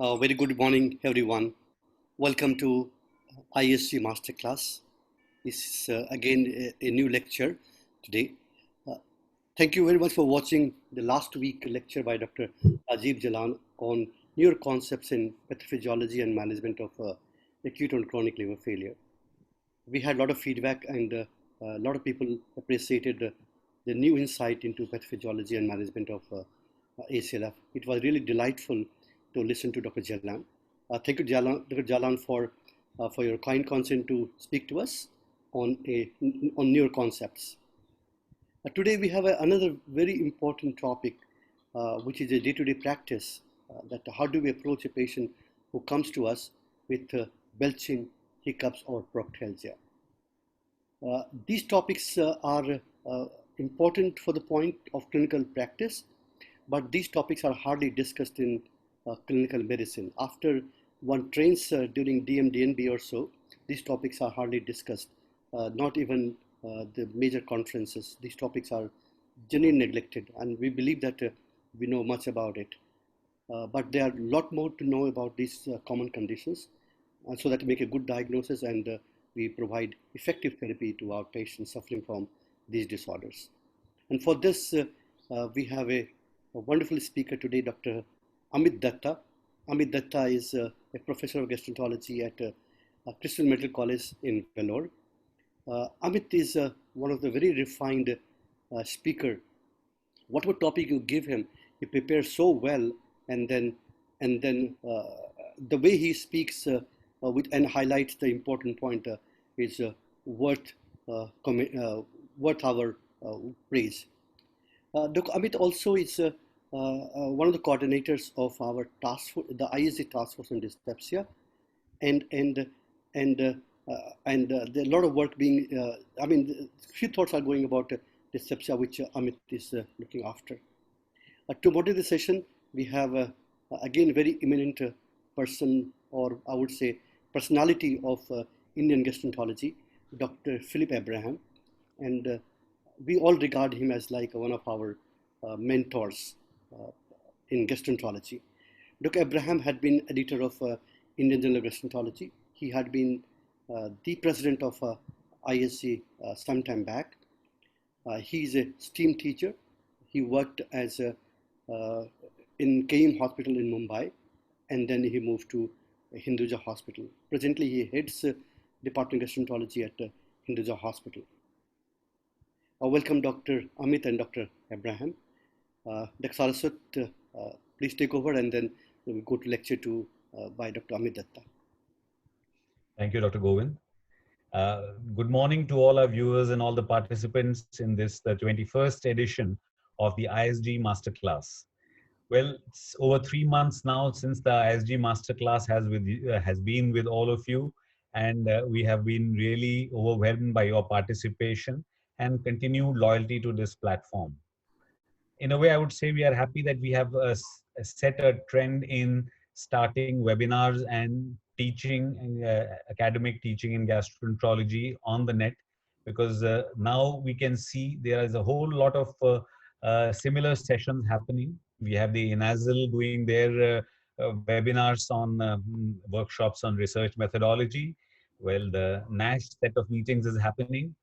Very good morning, everyone. Welcome to ISG Masterclass. This is again a new lecture today. Uh, Thank you very much for watching the last week lecture by Dr. Rajiv Jalan on newer concepts in pathophysiology and management of acute and chronic liver failure. We had a lot of feedback and a lot of people appreciated the new insight into pathophysiology and management of ACLF. It was really delightful to listen to Dr. Jalan. Thank you, Dr. Jalan, for your kind consent to speak to us on newer concepts. Today we have another very important topic, which is a day-to-day practice. That how do we approach a patient who comes to us with belching, hiccups, or proctalgia? These topics are important for the point of clinical practice, but these topics are hardly discussed in clinical medicine. After one trains during DMDNB or so, these topics are hardly discussed. Not even the major conferences. These topics are generally neglected, and we believe that we know much about it. But there are a lot more to know about these common conditions, so that we make a good diagnosis and we provide effective therapy to our patients suffering from these disorders. And for this, we have a wonderful speaker today, Dr. Amit Dutta. Amit Dutta is a professor of gastroenterology at Crystal Medical College in Vellore. Amit is one of the very refined speaker. Whatever topic you give him, he prepares so well, and then the way he speaks and highlights the important point is worth our praise. Dr. Amit also is one of the coordinators of our task force, the ISG task force on dyspepsia, and there are a lot of work being. Few thoughts are going about dyspepsia, which Amit is looking after. To moderate the session, we have again very eminent person, or I would say personality of Indian gastroenterology, Dr. Philip Abraham, and we all regard him as like one of our mentors in gastroenterology. Dr. Abraham had been editor of Indian Journal of Gastroenterology. He had been the president of ISG some time back. He is a STEAM teacher. He worked as in KM Hospital in Mumbai, and then he moved to Hinduja Hospital. Presently, he heads Department of Gastroenterology at Hinduja Hospital. Welcome, Dr. Amit and Dr. Abraham. Dr. Saraswat, please take over, and then we go to lecture 2 by Dr. Amit Dutta. Thank you, Dr. Govind. Good morning to all our viewers and all the participants in this, the 21st edition of the ISG Masterclass. Well, it's over 3 months now since the ISG Masterclass has been with all of you, and we have been really overwhelmed by your participation and continued loyalty to this platform. In a way, I would say we are happy that we have set a trend in starting webinars and teaching, academic teaching in gastroenterology on the net, because now we can see there is a whole lot of similar sessions happening. We have the INASL doing their webinars on workshops on research methodology. Well, the NASH set of meetings is happening.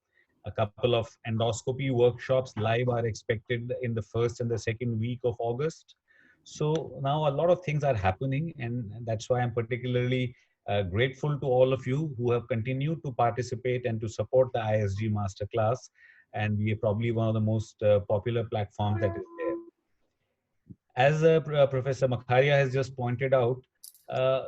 A couple of endoscopy workshops live are expected in the first and the second week of August. So now a lot of things are happening, and that's why I'm particularly grateful to all of you who have continued to participate and to support the ISG Masterclass. And we are probably one of the most popular platforms that is there. As Professor Makharia has just pointed out,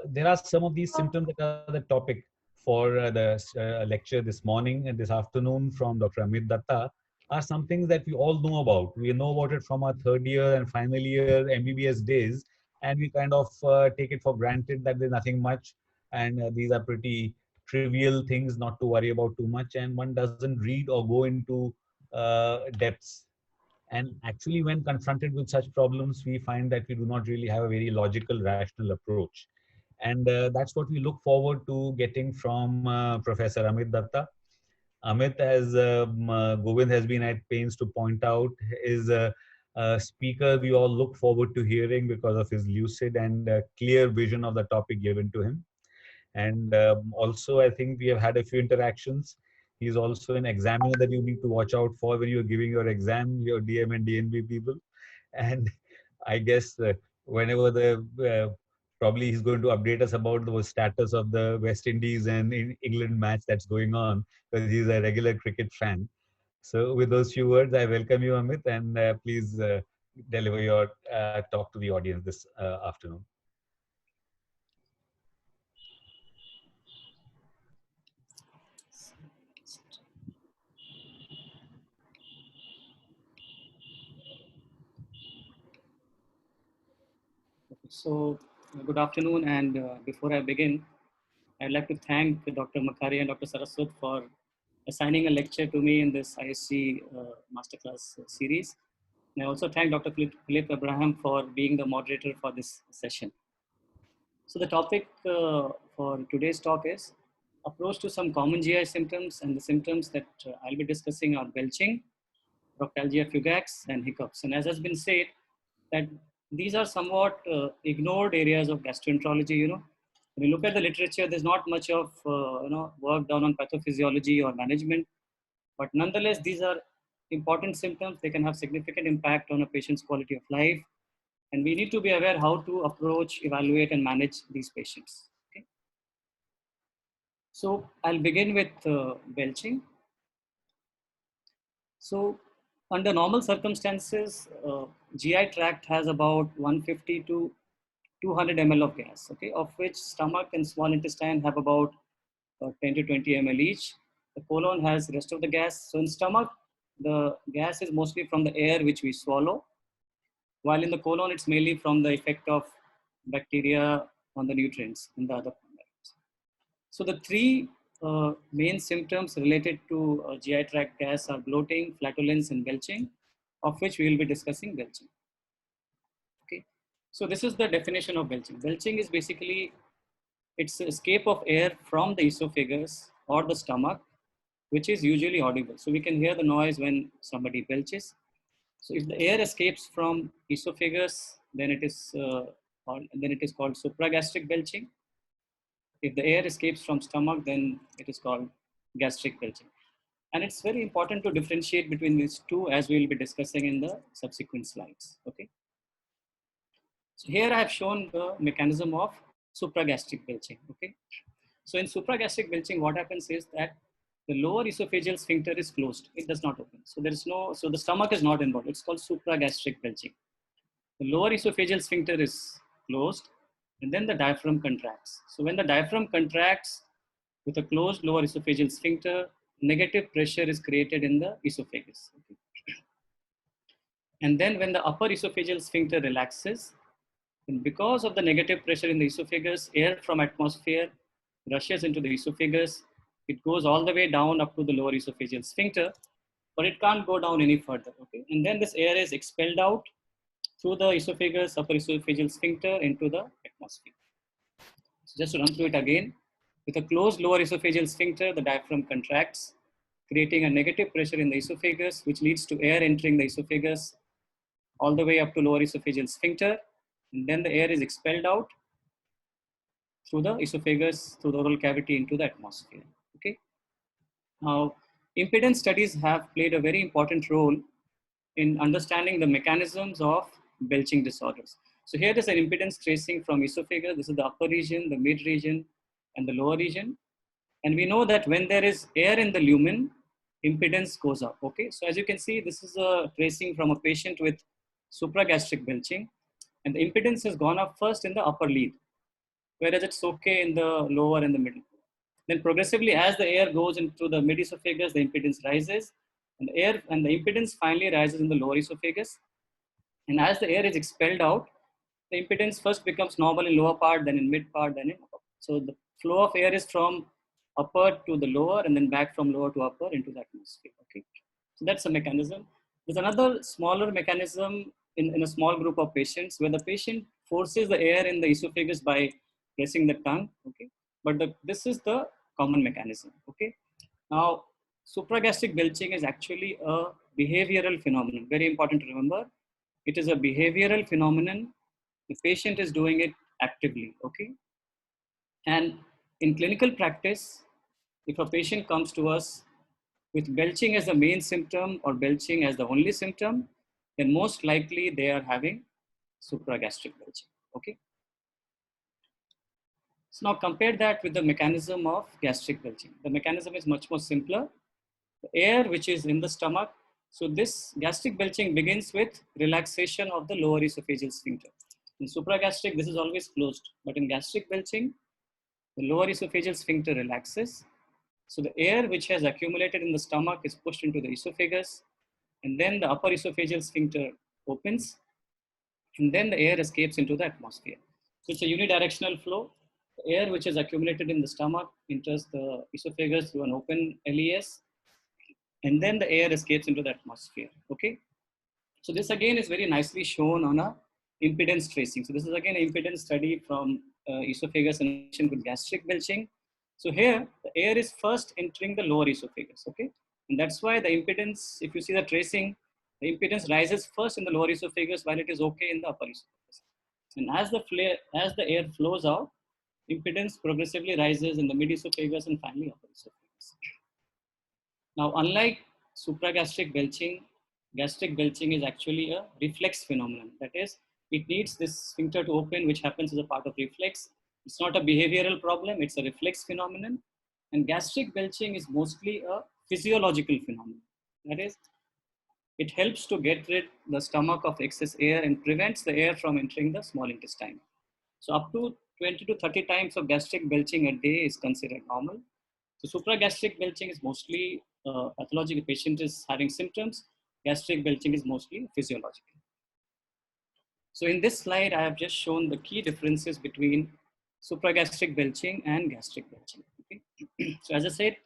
there are some of these symptoms that are the topic for the lecture this morning and this afternoon from Dr. Amit Dutta are some things that we all know about. We know about it from our third year and final year MBBS days, and we kind of take it for granted that there's nothing much, and these are pretty trivial things not to worry about too much, and one doesn't read or go into depths. And actually, when confronted with such problems, we find that we do not really have a very logical, rational approach. And that's what we look forward to getting from Professor Amit Dutta. Amit, as Govind has been at pains to point out, is a speaker we all look forward to hearing because of his lucid and clear vision of the topic given to him. And also, I think we have had a few interactions. He's also an examiner that you need to watch out for when you're giving your exam, your DM and DNB people. And I guess whenever probably he's going to update us about the status of the West Indies and England match that's going on, because he's a regular cricket fan. So with those few words, I welcome you, Amit, and please deliver your talk to the audience this afternoon. So, good afternoon. And before I begin, I'd like to thank Dr. Makari and Dr. Saraswat for assigning a lecture to me in this ISC Masterclass series. And I also thank Dr. Philip Abraham for being the moderator for this session. So the topic for today's talk is approach to some common GI symptoms, and the symptoms that I'll be discussing are belching, Proctalgia, Fugax, and Hiccoughs. And as has been said, that these are somewhat ignored areas of gastroenterology. When you look at the literature, there's not much of work done on pathophysiology or management, but nonetheless, these are important symptoms. They can have significant impact on a patient's quality of life, and we need to be aware how to approach, evaluate, and manage these patients. Okay? So I'll begin with belching. So under normal circumstances, GI tract has about 150 to 200 ml of gas, okay, of which stomach and small intestine have about 10 to 20 ml each. The colon has rest of the gas. So in stomach, the gas is mostly from the air which we swallow, while in the colon, it's mainly from the effect of bacteria on the nutrients in the other parts. So the three main symptoms related to GI tract gas are bloating, flatulence, and belching, of which we will be discussing belching. Okay. So this is the definition of belching. Belching is basically it's escape of air from the esophagus or the stomach, which is usually audible. So we can hear the noise when somebody belches. So if the air escapes from esophagus, then it is called supragastric belching. If the air escapes from stomach, then it is called gastric belching. And it's very important to differentiate between these two, as we will be discussing in the subsequent slides. Okay. So here I have shown the mechanism of supragastric belching. Okay. So in supragastric belching, what happens is that the lower esophageal sphincter is closed. It does not open. So so the stomach is not involved. It's called supragastric belching. The lower esophageal sphincter is closed, and then the diaphragm contracts. So when the diaphragm contracts with a closed lower esophageal sphincter, negative pressure is created in the esophagus. Okay. And then when the upper esophageal sphincter relaxes, and because of the negative pressure in the esophagus, air from atmosphere rushes into the esophagus. It goes all the way down up to the lower esophageal sphincter, but it can't go down any further. Okay, and then this air is expelled out through the esophagus, upper esophageal sphincter into the atmosphere. So just to run through it again, with a closed lower esophageal sphincter, the diaphragm contracts, creating a negative pressure in the esophagus, which leads to air entering the esophagus all the way up to lower esophageal sphincter. And then the air is expelled out through the esophagus, through the oral cavity into the atmosphere. Okay. Now, impedance studies have played a very important role in understanding the mechanisms of belching disorders. So here is an impedance tracing from esophagus. This is the upper region, the mid region, and the lower region. And we know that when there is air in the lumen, impedance goes up. Okay, so as you can see, this is a tracing from a patient with supragastric belching, and the impedance has gone up first in the upper lead, whereas it's okay in the lower and the middle. Then progressively, as the air goes into the mid esophagus, the impedance rises, and the impedance finally rises in the lower esophagus. And as the air is expelled out, the impedance first becomes normal in lower part, then in mid part, then in upper. So the flow of air is from upper to the lower, and then back from lower to upper into the atmosphere. Okay, so that's a mechanism. There's another smaller mechanism in a small group of patients where the patient forces the air in the esophagus by pressing the tongue. Okay, but this is the common mechanism. Okay, now supragastric belching is actually a behavioral phenomenon. Very important to remember. It is a behavioral phenomenon. The patient is doing it actively, okay? And in clinical practice, if a patient comes to us with belching as the main symptom or belching as the only symptom, then most likely they are having supragastric belching, okay? So now compare that with the mechanism of gastric belching. The mechanism is much more simpler. The air which is in the stomach. So this gastric belching begins with relaxation of the lower esophageal sphincter. In supragastric, this is always closed, but in gastric belching, the lower esophageal sphincter relaxes. So the air which has accumulated in the stomach is pushed into the esophagus, and then the upper esophageal sphincter opens, and then the air escapes into the atmosphere. So it's a unidirectional flow. The air which is accumulated in the stomach enters the esophagus through an open LES, and then the air escapes into the atmosphere, okay? So this again is very nicely shown on a impedance tracing. So this is again an impedance study from esophagus and with gastric belching. So here the air is first entering the lower esophagus, okay? And that's why the impedance, if you see the tracing, the impedance rises first in the lower esophagus while it is okay in the upper esophagus. And as the air flows out, impedance progressively rises in the mid esophagus and finally upper esophagus. Now, unlike supragastric belching, gastric belching is actually a reflex phenomenon. That is, it needs this sphincter to open, which happens as a part of reflex. It's not a behavioral problem, it's a reflex phenomenon. And gastric belching is mostly a physiological phenomenon. That is, it helps to get rid the stomach of excess air and prevents the air from entering the small intestine. So up to 20 to 30 times of gastric belching a day is considered normal. So supragastric belching is mostly pathological. Patient is having symptoms. Gastric belching is mostly physiological. So in this slide, I have just shown the key differences between supragastric belching and gastric belching. Okay? So as I said,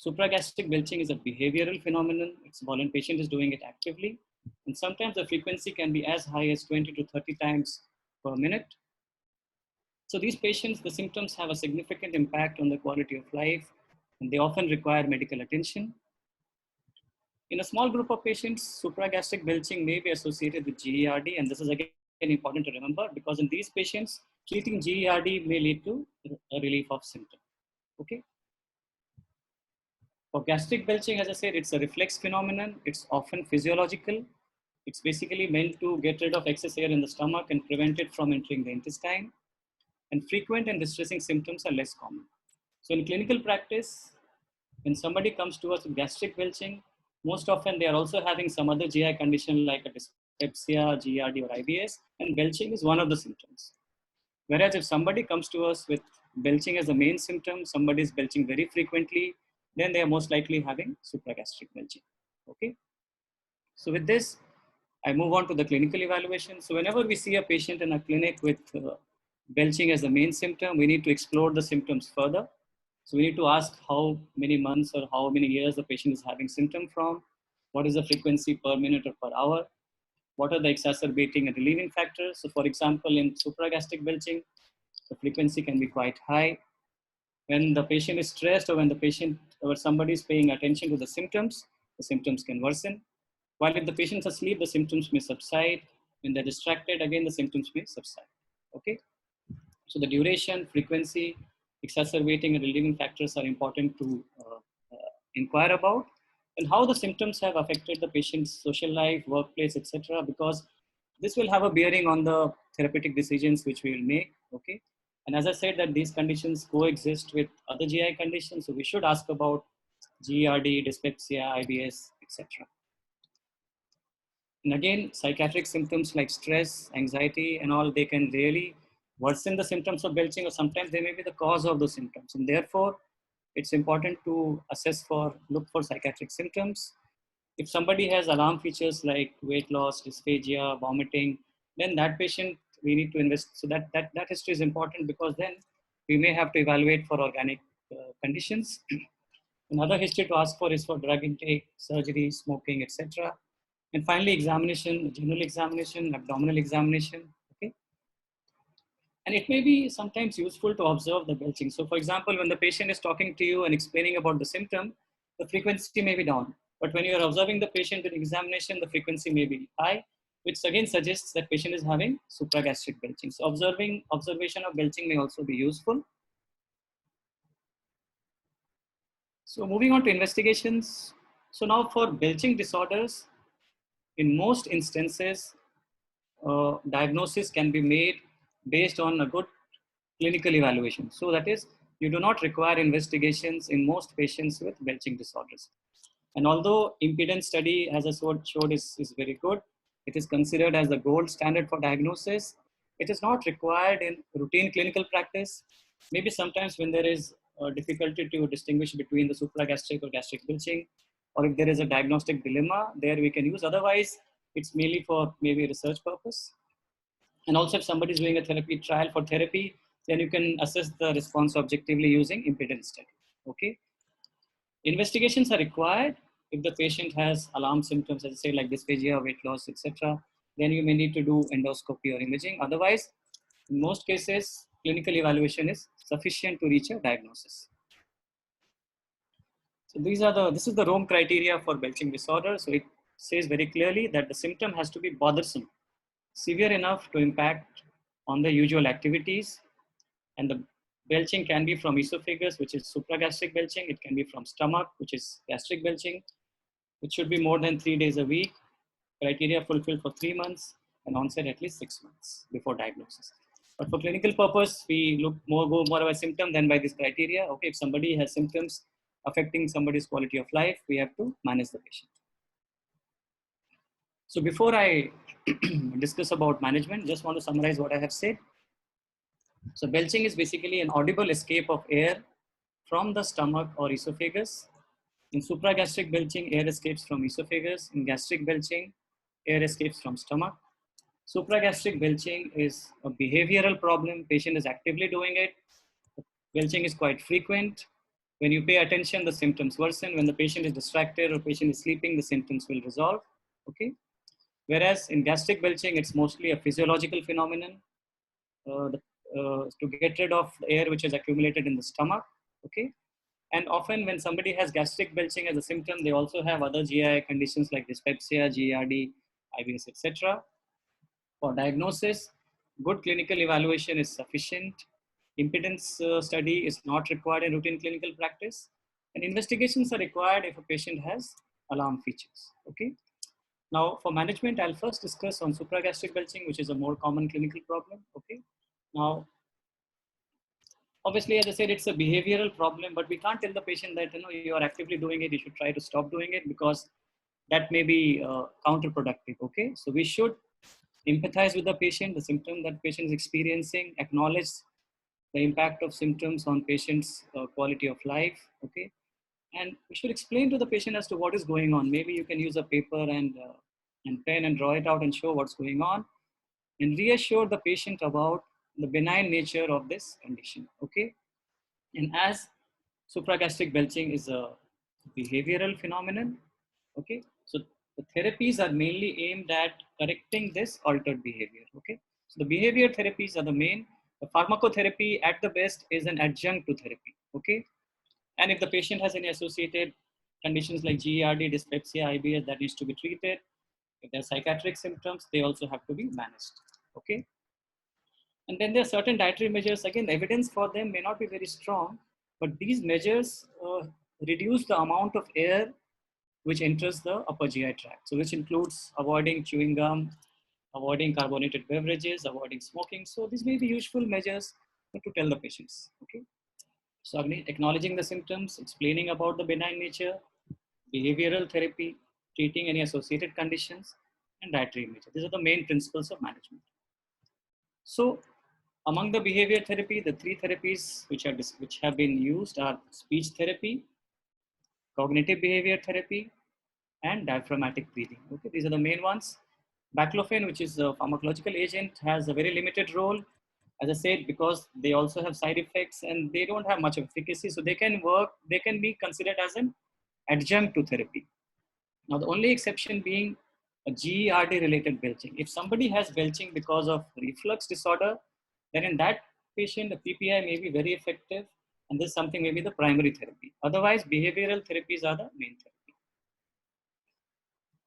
supragastric belching is a behavioral phenomenon. It's voluntary. Patient is doing it actively. And sometimes the frequency can be as high as 20 to 30 times per minute. So these patients, the symptoms have a significant impact on the quality of life, and they often require medical attention. In a small group of patients, supragastric belching may be associated with GERD, and this is again important to remember because in these patients, treating GERD may lead to a relief of symptom. Okay. For gastric belching, as I said, it's a reflex phenomenon. It's often physiological. It's basically meant to get rid of excess air in the stomach and prevent it from entering the intestine. And frequent and distressing symptoms are less common. So in clinical practice, when somebody comes to us with gastric belching, most often they are also having some other GI condition like a dyspepsia, GERD or IBS, and belching is one of the symptoms. Whereas if somebody comes to us with belching as the main symptom, somebody is belching very frequently, then they are most likely having supragastric belching. Okay. So with this, I move on to the clinical evaluation. So whenever we see a patient in a clinic with belching as the main symptom, we need to explore the symptoms further. So we need to ask how many months or how many years the patient is having symptom from, what is the frequency per minute or per hour, what are the exacerbating and relieving factors. So for example, in supragastric belching, the frequency can be quite high. When the patient is stressed or when the patient or somebody is paying attention to the symptoms can worsen. While if the patient is asleep, the symptoms may subside. When they're distracted, again, the symptoms may subside. Okay. So the duration, frequency, exacerbating and relieving factors are important to inquire about, and how the symptoms have affected the patient's social life, workplace, etc. Because this will have a bearing on the therapeutic decisions which we will make. Okay. And as I said that these conditions coexist with other GI conditions, so we should ask about GERD, dyspepsia, IBS, etc. And again, psychiatric symptoms like stress, anxiety, and all, they can really worsen the symptoms of belching, or sometimes they may be the cause of those symptoms. And therefore, it's important to look for psychiatric symptoms. If somebody has alarm features like weight loss, dysphagia, vomiting, then that patient we need to invest. So that history is important because then we may have to evaluate for organic conditions. Another history to ask for is for drug intake, surgery, smoking, etc. And finally, examination, general examination, abdominal examination. Okay. And it may be sometimes useful to observe the belching. So for example, when the patient is talking to you and explaining about the symptom, the frequency may be down. But when you are observing the patient in examination, the frequency may be high. which again suggests that patient is having supragastric belching. So observation of belching may also be useful. So moving on to investigations. So now for belching disorders, in most instances, diagnosis can be made based on a good clinical evaluation. So that is, you do not require investigations in most patients with belching disorders. And although impedance study, as I showed, is very good, it is considered as the gold standard for diagnosis. It is not required in routine clinical practice. Maybe sometimes when there is a difficulty to distinguish between the supragastric or gastric belching, or if there is a diagnostic dilemma, there we can use. Otherwise, it's mainly for maybe research purpose. And also if somebody is doing a therapy trial for therapy, then you can assess the response objectively using impedance study. Okay. Investigations are required if the patient has alarm symptoms, as I say, like dysphagia, weight loss, etc. Then you may need to do endoscopy or imaging. Otherwise, in most cases, clinical evaluation is sufficient to reach a diagnosis. So this is the Rome criteria for belching disorder. So it says very clearly that the symptom has to be bothersome, severe enough to impact on the usual activities. And the belching can be from esophagus, which is supragastric belching. It can be from stomach, which is gastric belching. It should be more than 3 days a week. Criteria fulfilled for 3 months and onset at least 6 months before diagnosis. But for clinical purpose, we go more by symptom than by this criteria. Okay, if somebody has symptoms affecting somebody's quality of life, we have to manage the patient. So before I discuss about management, just want to summarize what I have said. So belching is basically an audible escape of air from the stomach or esophagus. In supragastric belching, air escapes from esophagus. In gastric belching, air escapes from stomach. Supragastric belching is a behavioral problem. Patient is actively doing it. Belching is quite frequent. When you pay attention, the symptoms worsen. When the patient is distracted or patient is sleeping, the symptoms will resolve. Okay. Whereas in gastric belching, it's mostly a physiological phenomenon to get rid of the air which is accumulated in the stomach. Okay. And often when somebody has gastric belching as a symptom, they also have other GI conditions like dyspepsia, GERD, IBS, etc. For diagnosis, good clinical evaluation is sufficient. Impedance study is not required in routine clinical practice. And investigations are required if a patient has alarm features. Okay. Now for management, I'll first discuss on supragastric belching, which is a more common clinical problem. Okay. Now, obviously, as I said, it's a behavioral problem, but we can't tell the patient that you are actively doing it, you should try to stop doing it, because that may be counterproductive. Okay, so we should empathize with the patient, the symptom that patient is experiencing, acknowledge the impact of symptoms on patient's quality of life. Okay, and we should explain to the patient as to what is going on. Maybe you can use a paper and pen and draw it out and show what's going on, and reassure the patient about the benign nature of this condition. Okay, and as supragastric belching is a behavioral phenomenon, okay, so the therapies are mainly aimed at correcting this altered behavior. Okay, so the behavior therapies are the main. The pharmacotherapy at the best is an adjunct to therapy. Okay, and if the patient has any associated conditions like GERD, dyspepsia, IBS, that needs to be treated. If there are psychiatric symptoms, they also have to be managed. Okay, and then there are certain dietary measures. Again, evidence for them may not be very strong, but these measures reduce the amount of air which enters the upper GI tract. So which includes avoiding chewing gum, avoiding carbonated beverages, avoiding smoking. So these may be useful measures to tell the patients. Okay. So acknowledging the symptoms, explaining about the benign nature, behavioral therapy, treating any associated conditions, and dietary measures. These are the main principles of management. So among the behavior therapy, the three therapies which have been used are speech therapy, cognitive behavior therapy, and diaphragmatic breathing. Okay, these are the main ones. Baclofen, which is a pharmacological agent, has a very limited role. As I said, because they also have side effects and they don't have much efficacy, so they can be considered as an adjunct to therapy. Now, the only exception being a GERD related belching. If somebody has belching because of reflux disorder, then in that patient, the PPI may be very effective, and this is something maybe the primary therapy. Otherwise, behavioral therapies are the main therapy.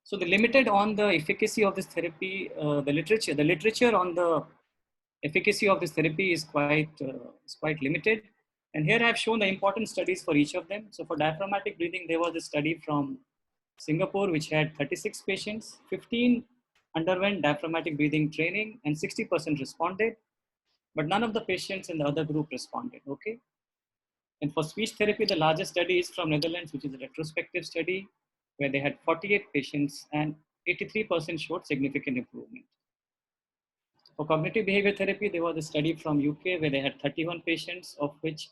So the limited on the efficacy of this therapy, the literature on the efficacy of this therapy is quite limited. And here I've shown the important studies for each of them. So for diaphragmatic breathing, there was a study from Singapore, which had 36 patients, 15 underwent diaphragmatic breathing training and 60% responded, but none of the patients in the other group responded, okay? And for speech therapy, the largest study is from Netherlands, which is a retrospective study where they had 48 patients and 83% showed significant improvement. For cognitive behavior therapy, there was a study from UK where they had 31 patients, of which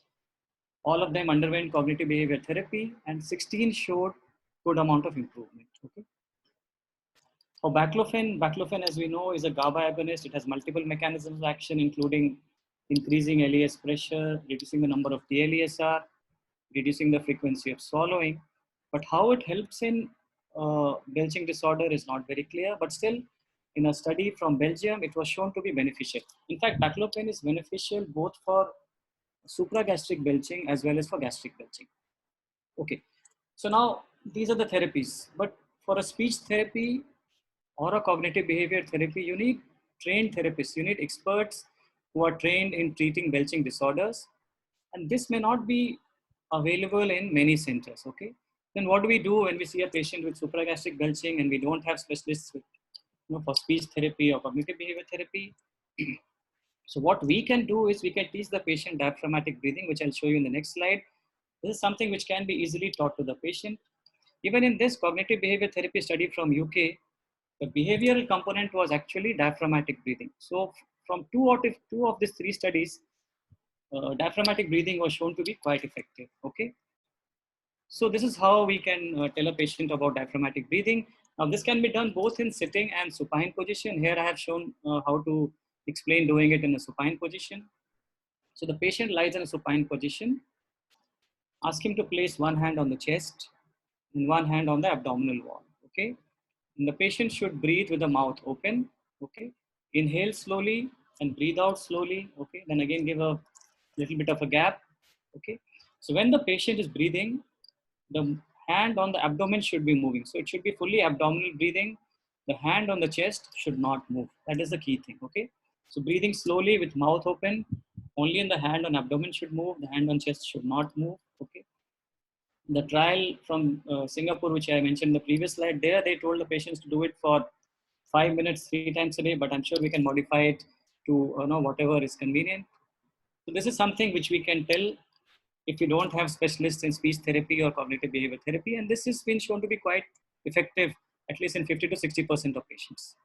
all of them underwent cognitive behavior therapy and 16 showed good amount of improvement. Okay. For baclofen, as we know, is a GABA agonist. It has multiple mechanisms of action, including increasing LES pressure, reducing the number of DLESR, reducing the frequency of swallowing. But how it helps in belching disorder is not very clear, but still in a study from Belgium, it was shown to be beneficial. In fact, baclofen is beneficial both for supragastric belching as well as for gastric belching. Okay, so now these are the therapies, but for a speech therapy or a cognitive behavior therapy, you need trained therapists, you need experts who are trained in treating belching disorders, and this may not be available in many centers, okay? Then what do we do when we see a patient with supragastric belching and we don't have specialists with, for speech therapy or cognitive behavior therapy? So what we can do is we can teach the patient diaphragmatic breathing, which I'll show you in the next slide. This is something which can be easily taught to the patient. Even in this cognitive behavior therapy study from UK, the behavioral component was actually diaphragmatic breathing. So from two of these three studies, diaphragmatic breathing was shown to be quite effective, okay? So this is how we can tell a patient about diaphragmatic breathing. Now this can be done both in sitting and supine position. Here I have shown how to explain doing it in a supine position. So the patient lies in a supine position. Ask him to place one hand on the chest and one hand on the abdominal wall, okay? And the patient should breathe with the mouth open, okay? Inhale slowly and breathe out slowly, okay? Then again give a little bit of a gap, okay? So when the patient is breathing, the hand on the abdomen should be moving. So it should be fully abdominal breathing. The hand on the chest should not move. That is the key thing, okay? So breathing slowly with mouth open, only in the hand on abdomen should move. The hand on chest should not move, okay? The trial from Singapore, which I mentioned in the previous slide, there they told the patients to do it for 5 minutes, 3 times a day, but I'm sure we can modify it to whatever is convenient. So this is something which we can tell if you don't have specialists in speech therapy or cognitive behavior therapy, and this has been shown to be quite effective, at least in 50 to 60% of patients.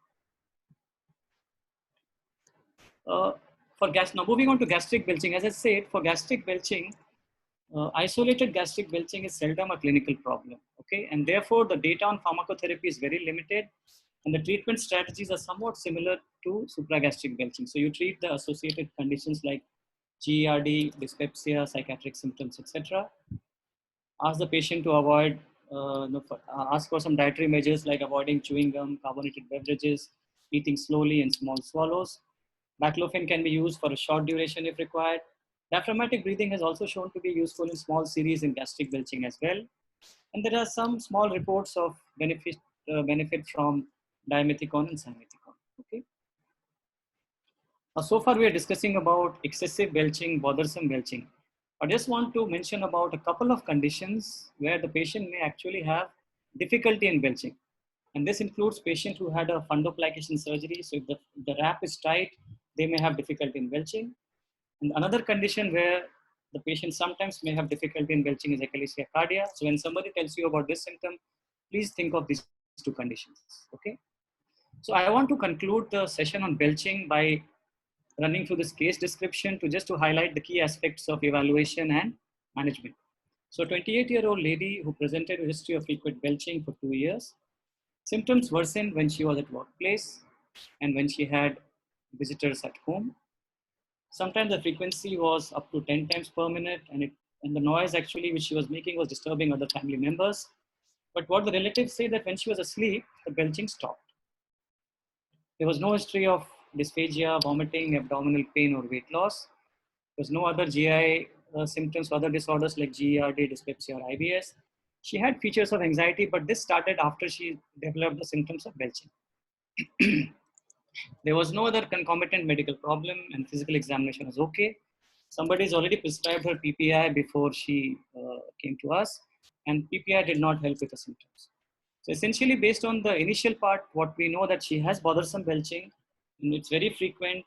Now moving on to gastric belching, as I said, for gastric belching, isolated gastric belching is seldom a clinical problem, okay? And therefore the data on pharmacotherapy is very limited and the treatment strategies are somewhat similar to supragastric belching. So you treat the associated conditions like GERD, dyspepsia, psychiatric symptoms, etc. Ask the patient to avoid, ask for some dietary measures like avoiding chewing gum, carbonated beverages, eating slowly and small swallows. Baclofen can be used for a short duration if required. Diaphragmatic breathing has also shown to be useful in small series in gastric belching as well. And there are some small reports of benefit from dimethicone and simethicone. Okay. Now, so far we are discussing about excessive belching, bothersome belching. I just want to mention about a couple of conditions where the patient may actually have difficulty in belching. And this includes patients who had a fundoplication surgery. So if the wrap is tight, they may have difficulty in belching. And another condition where the patient sometimes may have difficulty in belching is achalasia cardia. So when somebody tells you about this symptom, please think of these two conditions, okay? So I want to conclude the session on belching by running through this case description to highlight the key aspects of evaluation and management. So 28-year-old lady who presented a history of frequent belching for 2 years. Symptoms worsened when she was at workplace and when she had visitors at home. Sometimes the frequency was up to 10 times per minute and the noise actually which she was making was disturbing other family members. But what the relatives say that when she was asleep, the belching stopped. There was no history of dysphagia, vomiting, abdominal pain or weight loss. There was no other GI symptoms or other disorders like GERD, dyspepsia or IBS. She had features of anxiety, but this started after she developed the symptoms of belching. There was no other concomitant medical problem, and physical examination was okay. Somebody's already prescribed her PPI before she came to us, and PPI did not help with the symptoms. So essentially, based on the initial part, what we know that she has bothersome belching, and it's very frequent,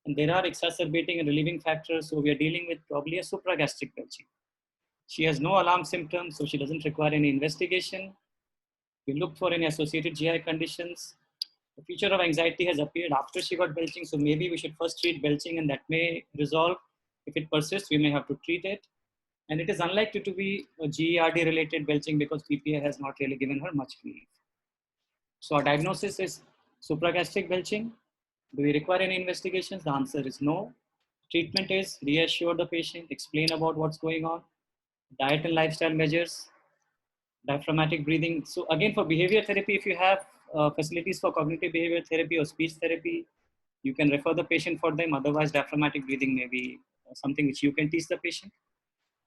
and there are exacerbating and relieving factors. So we are dealing with probably a supragastric belching. She has no alarm symptoms, so she doesn't require any investigation. We looked for any associated GI conditions. The feature of anxiety has appeared after she got belching, so maybe we should first treat belching and that may resolve. If it persists, we may have to treat it. And it is unlikely to be a GERD related belching because PPA has not really given her much relief. So our diagnosis is supragastric belching. Do we require any investigations? The answer is no. Treatment is reassure the patient, explain about what's going on, diet and lifestyle measures, diaphragmatic breathing. So again, for behavior therapy, if you have facilities for cognitive behavior therapy or speech therapy, you can refer the patient for them. Otherwise, diaphragmatic breathing may be something which you can teach the patient.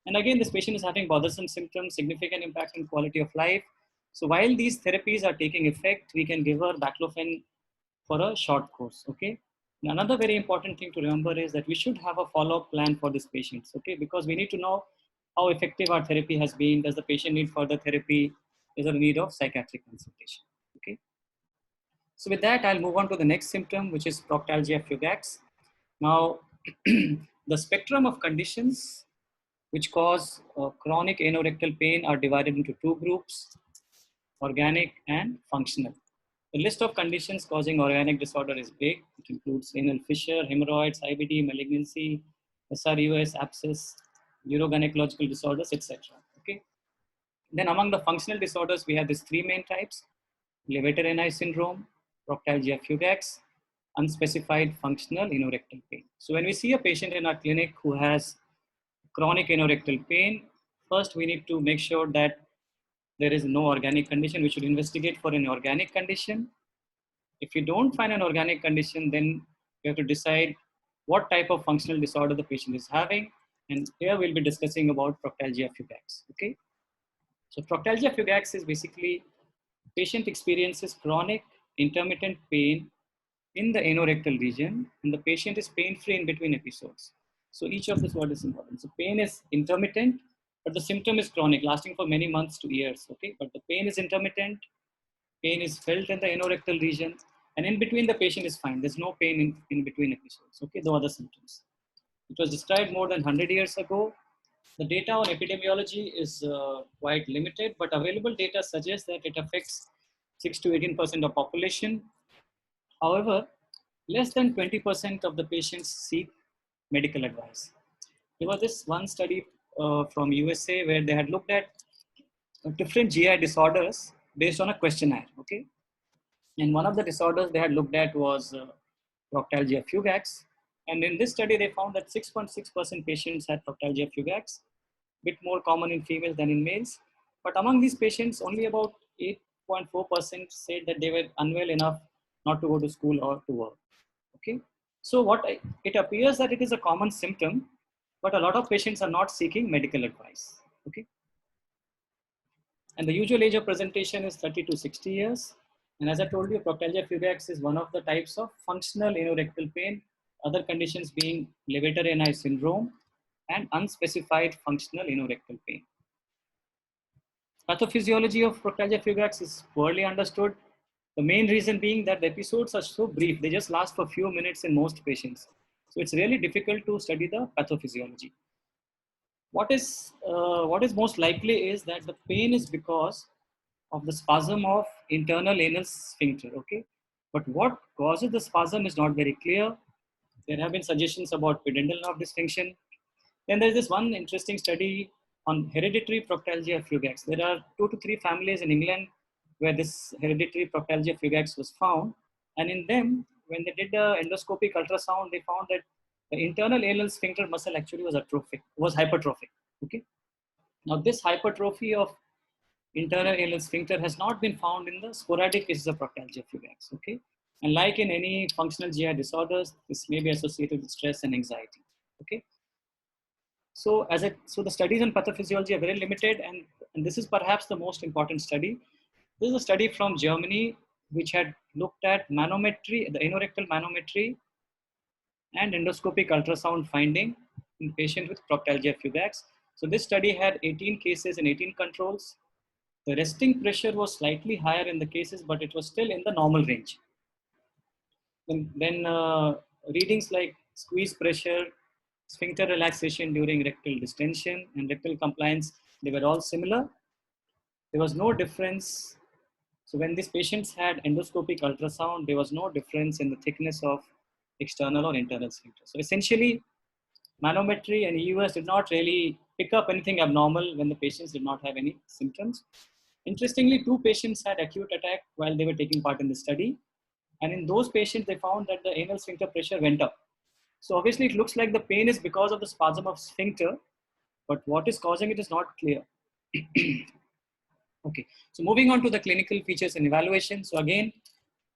And again, this patient is having bothersome symptoms, significant impact on quality of life. So while these therapies are taking effect, we can give her baclofen for a short course, okay? And another very important thing to remember is that we should have a follow-up plan for these patients, okay? Because we need to know how effective our therapy has been. Does the patient need further therapy? Is there a need of psychiatric consultation, okay? So with that, I'll move on to the next symptom, which is Proctalgia fugax. Now, the spectrum of conditions which cause chronic anorectal pain are divided into two groups, organic and functional. The list of conditions causing organic disorder is big. It includes anal fissure, hemorrhoids, IBD, malignancy, SRUS, abscess, urogynecological disorders, etc. Okay. Then among the functional disorders, we have these three main types: Levator-Ani syndrome, Proctalgia fugax, unspecified functional anorectal pain. So when we see a patient in our clinic who has chronic anorectal pain, first we need to make sure that there is no organic condition. We should investigate for an organic condition. If you don't find an organic condition, then you have to decide what type of functional disorder the patient is having. And here we'll be discussing about Proctalgia fugax. Okay. So Proctalgia fugax is basically patient experiences chronic intermittent pain in the anorectal region, and the patient is pain-free in between episodes. So each of this word is important. So pain is intermittent, but the symptom is chronic, lasting for many months to years. Okay, but the pain is intermittent. Pain is felt in the anorectal region, and in between the patient is fine. There's no pain in between episodes. Okay, no other symptoms. It was described more than 100 years ago. The data on epidemiology is quite limited, but available data suggests that it affects 6 to 18% of population. However, less than 20% of the patients seek medical advice. There was this one study from USA where they had looked at different GI disorders based on a questionnaire. Okay, and one of the disorders they had looked at was Proctalgia fugax. And in this study, they found that 6.6% patients had Proctalgia fugax, bit more common in females than in males. But among these patients, only about 8.4% said that they were unwell enough not to go to school or to work. Okay, so it appears that it is a common symptom, but a lot of patients are not seeking medical advice. Okay, and the usual age of presentation is 30 to 60 years. And as I told you, Proctalgia fugax is one of the types of functional anorectal pain, other conditions being Levator-Ani syndrome and unspecified functional anorectal pain. Pathophysiology of Proctalgia fugax is poorly understood. The main reason being that the episodes are so brief, they just last for a few minutes in most patients. So it's really difficult to study the pathophysiology. What is most likely is that the pain is because of the spasm of internal anal sphincter, okay? But what causes the spasm is not very clear. There have been suggestions about pudendal nerve dysfunction. Then there's this one interesting study on hereditary Proctalgia fugax. There are 2 to 3 families in England where this hereditary Proctalgia fugax was found. And in them, when they did the endoscopic ultrasound, they found that the internal anal sphincter muscle actually was hypertrophic. Okay. Now this hypertrophy of internal anal sphincter has not been found in the sporadic cases of Proctalgia fugax. Okay. And like in any functional GI disorders, this may be associated with stress and anxiety. Okay. So the studies on pathophysiology are very limited, and this is perhaps the most important study. This is a study from Germany which had looked at manometry, the anorectal manometry and endoscopic ultrasound finding in patients with Proctalgia fugax. So this study had 18 cases and 18 controls. The resting pressure was slightly higher in the cases, but it was still in the normal range. Then readings like squeeze pressure, sphincter relaxation during rectal distension, and rectal compliance, they were all similar. There was no difference. So when these patients had endoscopic ultrasound, there was no difference in the thickness of external or internal sphincter. So essentially, manometry and EUS did not really pick up anything abnormal when the patients did not have any symptoms. Interestingly, 2 patients had acute attack while they were taking part in the study. And in those patients, they found that the anal sphincter pressure went up. So obviously, it looks like the pain is because of the spasm of sphincter, but what is causing it is not clear. Okay, so moving on to the clinical features and evaluation. So again,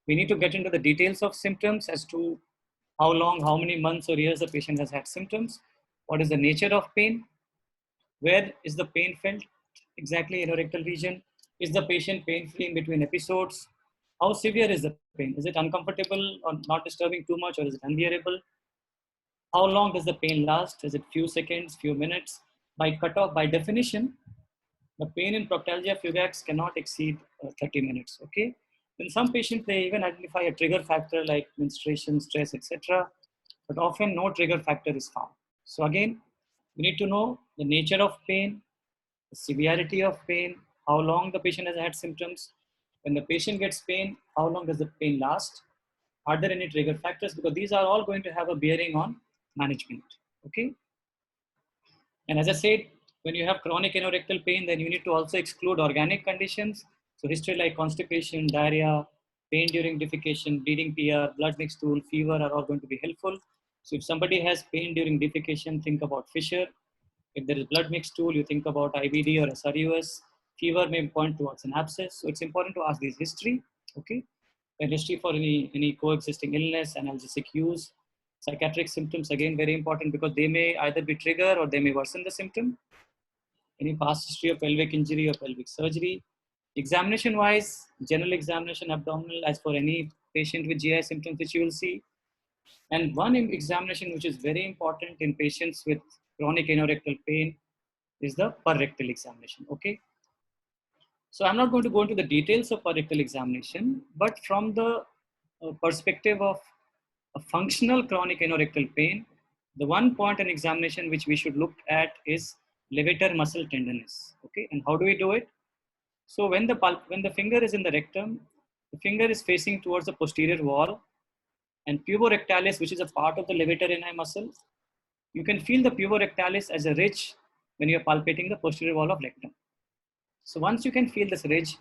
we need to get into the details of symptoms as to how long, how many months or years the patient has had symptoms, what is the nature of pain, where is the pain felt exactly in a rectal region, is the patient pain-free in between episodes, how severe is the pain, is it uncomfortable or not disturbing too much, or is it unbearable, how long does the pain last, is it few seconds, few minutes. By cutoff, by definition, the pain in Proctalgia fugax cannot exceed 30 minutes. Okay. In some patients, they even identify a trigger factor like menstruation, stress, etc. But often no trigger factor is found. So again, we need to know the nature of pain, the severity of pain, how long the patient has had symptoms. When the patient gets pain, how long does the pain last? Are there any trigger factors? Because these are all going to have a bearing on management. Okay. And as I said, when you have chronic anorectal pain, then you need to also exclude organic conditions. So history like constipation, diarrhea, pain during defecation, bleeding PR, blood mixed stool, fever are all going to be helpful. So if somebody has pain during defecation, think about fissure. If there is blood mixed stool, you think about IBD or SRUS. Fever may point towards an abscess. So it's important to ask this history. Okay. And history for any coexisting illness, analgesic use, psychiatric symptoms, again, very important because they may either be trigger or they may worsen the symptom. Any past history of pelvic injury or pelvic surgery. Examination wise, general examination, abdominal, as for any patient with GI symptoms, which you will see. And one examination which is very important in patients with chronic anorectal pain is the perrectal examination. Okay. So I'm not going to go into the details of rectal examination, but from the perspective of a functional chronic anorectal pain, the one point in examination which we should look at is levator muscle tenderness. Okay, and how do we do it? So when the finger is in the rectum, the finger is facing towards the posterior wall, and puborectalis, which is a part of the levator ani muscle, you can feel the puborectalis as a ridge when you're palpating the posterior wall of rectum. So once you can feel this ridge,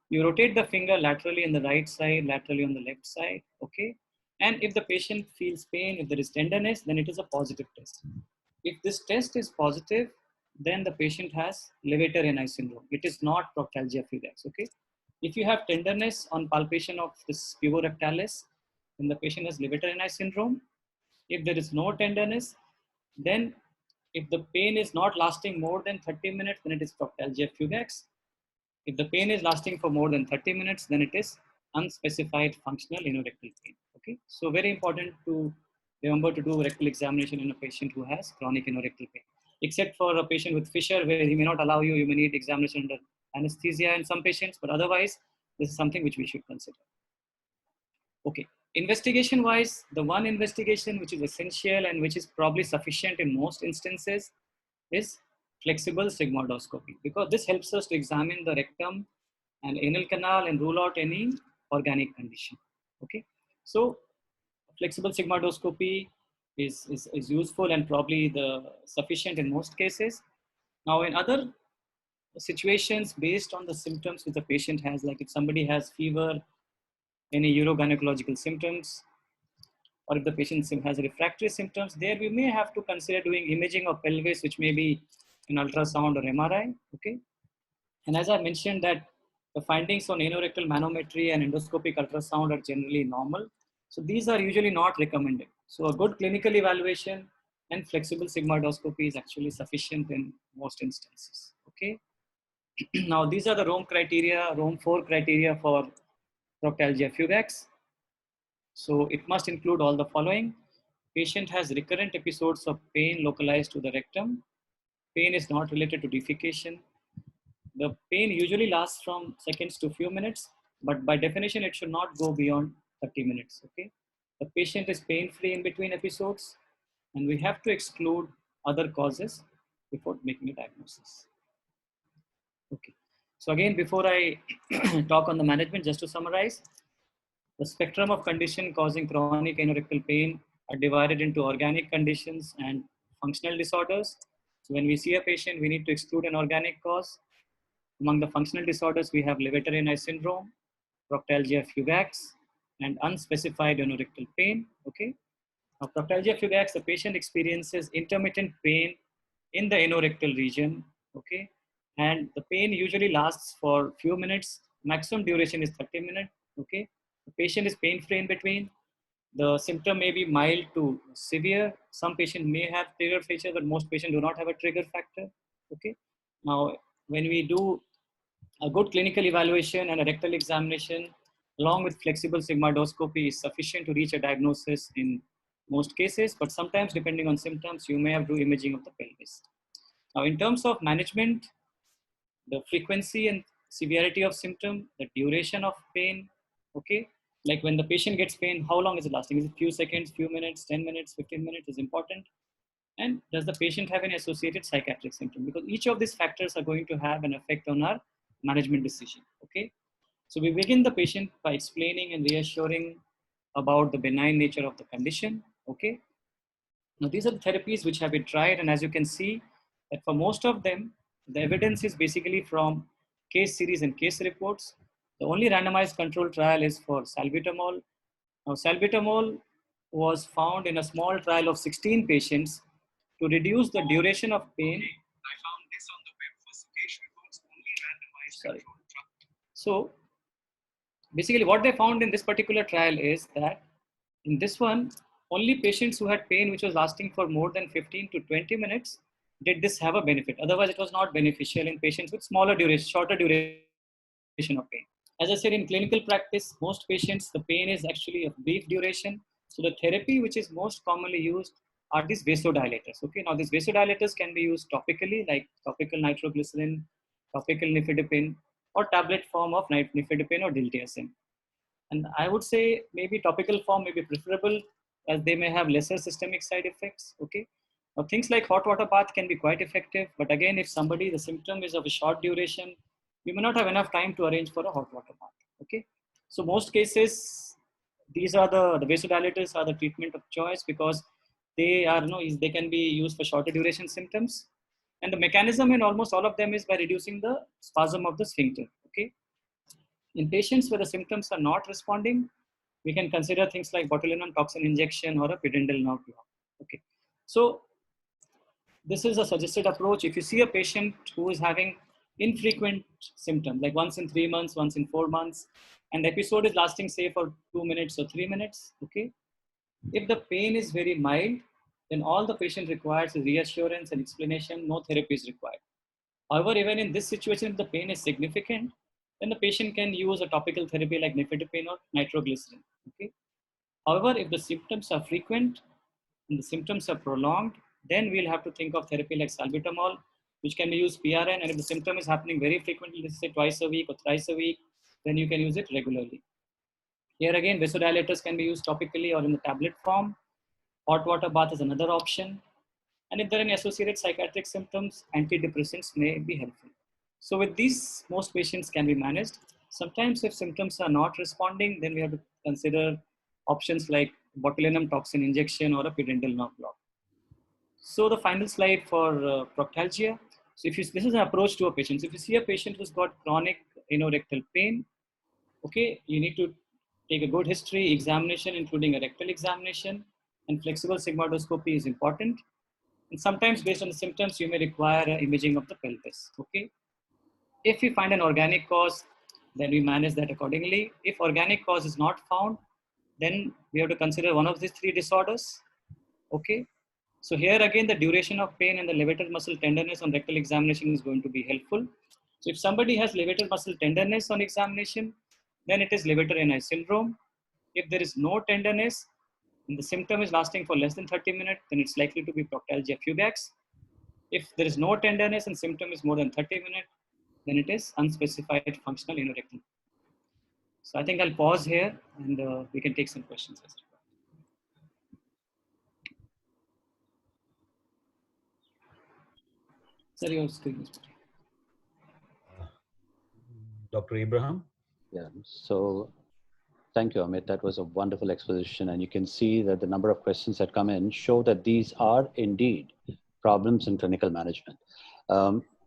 you rotate the finger laterally on the right side, laterally on the left side, okay? And if the patient feels pain, if there is tenderness, then it is a positive test. If this test is positive, then the patient has levator ani syndrome. It is not Proctalgia fugax, okay? If you have tenderness on palpation of this puborectalis, then the patient has levator ani syndrome. If there is no tenderness, then if the pain is not lasting more than 30 minutes, then it is Proctalgia fugax. If the pain is lasting for more than 30 minutes, then it is unspecified functional anorectal pain. Okay, so very important to remember to do rectal examination in a patient who has chronic anorectal pain. Except for a patient with fissure, where he may not allow you, you may need examination under anesthesia in some patients, but otherwise, this is something which we should consider. Okay, investigation wise, the one investigation which is essential and which is probably sufficient in most instances is flexible sigmoidoscopy, because this helps us to examine the rectum and anal canal and rule out any organic condition. Okay, so flexible sigmoidoscopy is useful and probably the sufficient in most cases. Now in other situations, based on the symptoms which the patient has, like if somebody has fever, any urogynecological symptoms, or if the patient has refractory symptoms, there we may have to consider doing imaging of pelvis, which may be an ultrasound or MRI. Okay, and as I mentioned that the findings on anorectal manometry and endoscopic ultrasound are generally normal. So these are usually not recommended. So a good clinical evaluation and flexible sigmoidoscopy is actually sufficient in most instances. Okay. Now these are the Rome criteria, Rome 4 criteria for Proctalgia fugax. So it must include all the following. Patient has recurrent episodes of pain localized to the rectum. Pain is not related to defecation. The pain usually lasts from seconds to few minutes, but by definition, it should not go beyond 30 minutes. Okay. The patient is pain-free in between episodes, and we have to exclude other causes before making a diagnosis. Okay. So again, before I talk on the management, just to summarize, the spectrum of condition causing chronic anorectal pain are divided into organic conditions and functional disorders. So when we see a patient, we need to exclude an organic cause. Among the functional disorders, we have Levator eye syndrome, Proctalgia fugax, and unspecified anorectal pain. Okay. Now, Proctalgia fugax, the patient experiences intermittent pain in the anorectal region. Okay. And the pain usually lasts for few minutes. Maximum duration is 30 minutes. Okay. The patient is pain-free in between. The symptom may be mild to severe. Some patients may have trigger feature, but most patients do not have a trigger factor. Okay. Now, when we do a good clinical evaluation and a rectal examination, along with flexible sigmoidoscopy, is sufficient to reach a diagnosis in most cases, but sometimes, depending on symptoms, you may have to do imaging of the pelvis. Now, in terms of management, the frequency and severity of symptom, the duration of pain, okay? Like when the patient gets pain, how long is it lasting? Is it few seconds, few minutes, 10 minutes, 15 minutes is important. And does the patient have any associated psychiatric symptom? Because each of these factors are going to have an effect on our management decision, okay? So we begin the patient by explaining and reassuring about the benign nature of the condition, okay? Now these are the therapies which have been tried, and as you can see that for most of them, the evidence is basically from case series and case reports. The only randomized control trial is for salbutamol. Now salbutamol was found in a small trial of 16 patients to reduce the duration of pain. I found this on the web for case reports, only randomized control trial. So basically what they found in this particular trial is that in this one, only patients who had pain which was lasting for more than 15 to 20 minutes did this have a benefit. Otherwise, it was not beneficial in patients with smaller duration, shorter duration of pain. As I said, in clinical practice, most patients, the pain is actually of brief duration. So the therapy which is most commonly used are these vasodilators. Okay, now these vasodilators can be used topically, like topical nitroglycerin, topical nifedipine, or tablet form of nifedipine or diltiazem. And I would say maybe topical form may be preferable as they may have lesser systemic side effects. Okay. Now things like hot water bath can be quite effective, but again, if somebody, the symptom is of a short duration, you may not have enough time to arrange for a hot water bath. Okay. So most cases, these are the vasodilators are the treatment of choice because they are, they can be used for shorter duration symptoms. And the mechanism in almost all of them is by reducing the spasm of the sphincter. Okay. In patients where the symptoms are not responding, we can consider things like botulinum toxin injection or a pudendal nerve block. Okay, so this is a suggested approach. If you see a patient who is having infrequent symptoms, like once in 3 months, once in 4 months, and the episode is lasting say for 2 minutes or 3 minutes, okay, if the pain is very mild, then all the patient requires is reassurance and explanation, no therapy is required. However, even in this situation, if the pain is significant, then the patient can use a topical therapy like nifedipine or nitroglycerin. Okay. However, if the symptoms are frequent and the symptoms are prolonged, then we'll have to think of therapy like salbutamol, which can be used PRN. And if the symptom is happening very frequently, let's say twice a week or thrice a week, then you can use it regularly. Here again, vasodilators can be used topically or in the tablet form. Hot water bath is another option. And if there are any associated psychiatric symptoms, antidepressants may be helpful. So with these, most patients can be managed. Sometimes if symptoms are not responding, then we have to consider options like botulinum toxin injection or a pudendal nerve block. So the final slide for proctalgia. So if this is an approach to a patient. So if you see a patient who's got chronic rectal pain, okay, you need to take a good history examination, including a rectal examination, and flexible sigmoidoscopy is important. And sometimes based on the symptoms, you may require imaging of the pelvis, okay? If we find an organic cause, then we manage that accordingly. If organic cause is not found, then we have to consider one of these three disorders, okay? So here again, the duration of pain and the levator muscle tenderness on rectal examination is going to be helpful. So if somebody has levator muscle tenderness on examination, then it is levator ani syndrome. If there is no tenderness and the symptom is lasting for less than 30 minutes, then it's likely to be Proctalgia fugax. If there is no tenderness and symptom is more than 30 minutes, then it is unspecified functional anorectal. So I think I'll pause here and we can take some questions. Sir, your screen is Dr. Abraham? Yeah, so thank you, Amit. That was a wonderful exposition. And you can see that the number of questions that come in show that these are indeed problems in clinical management.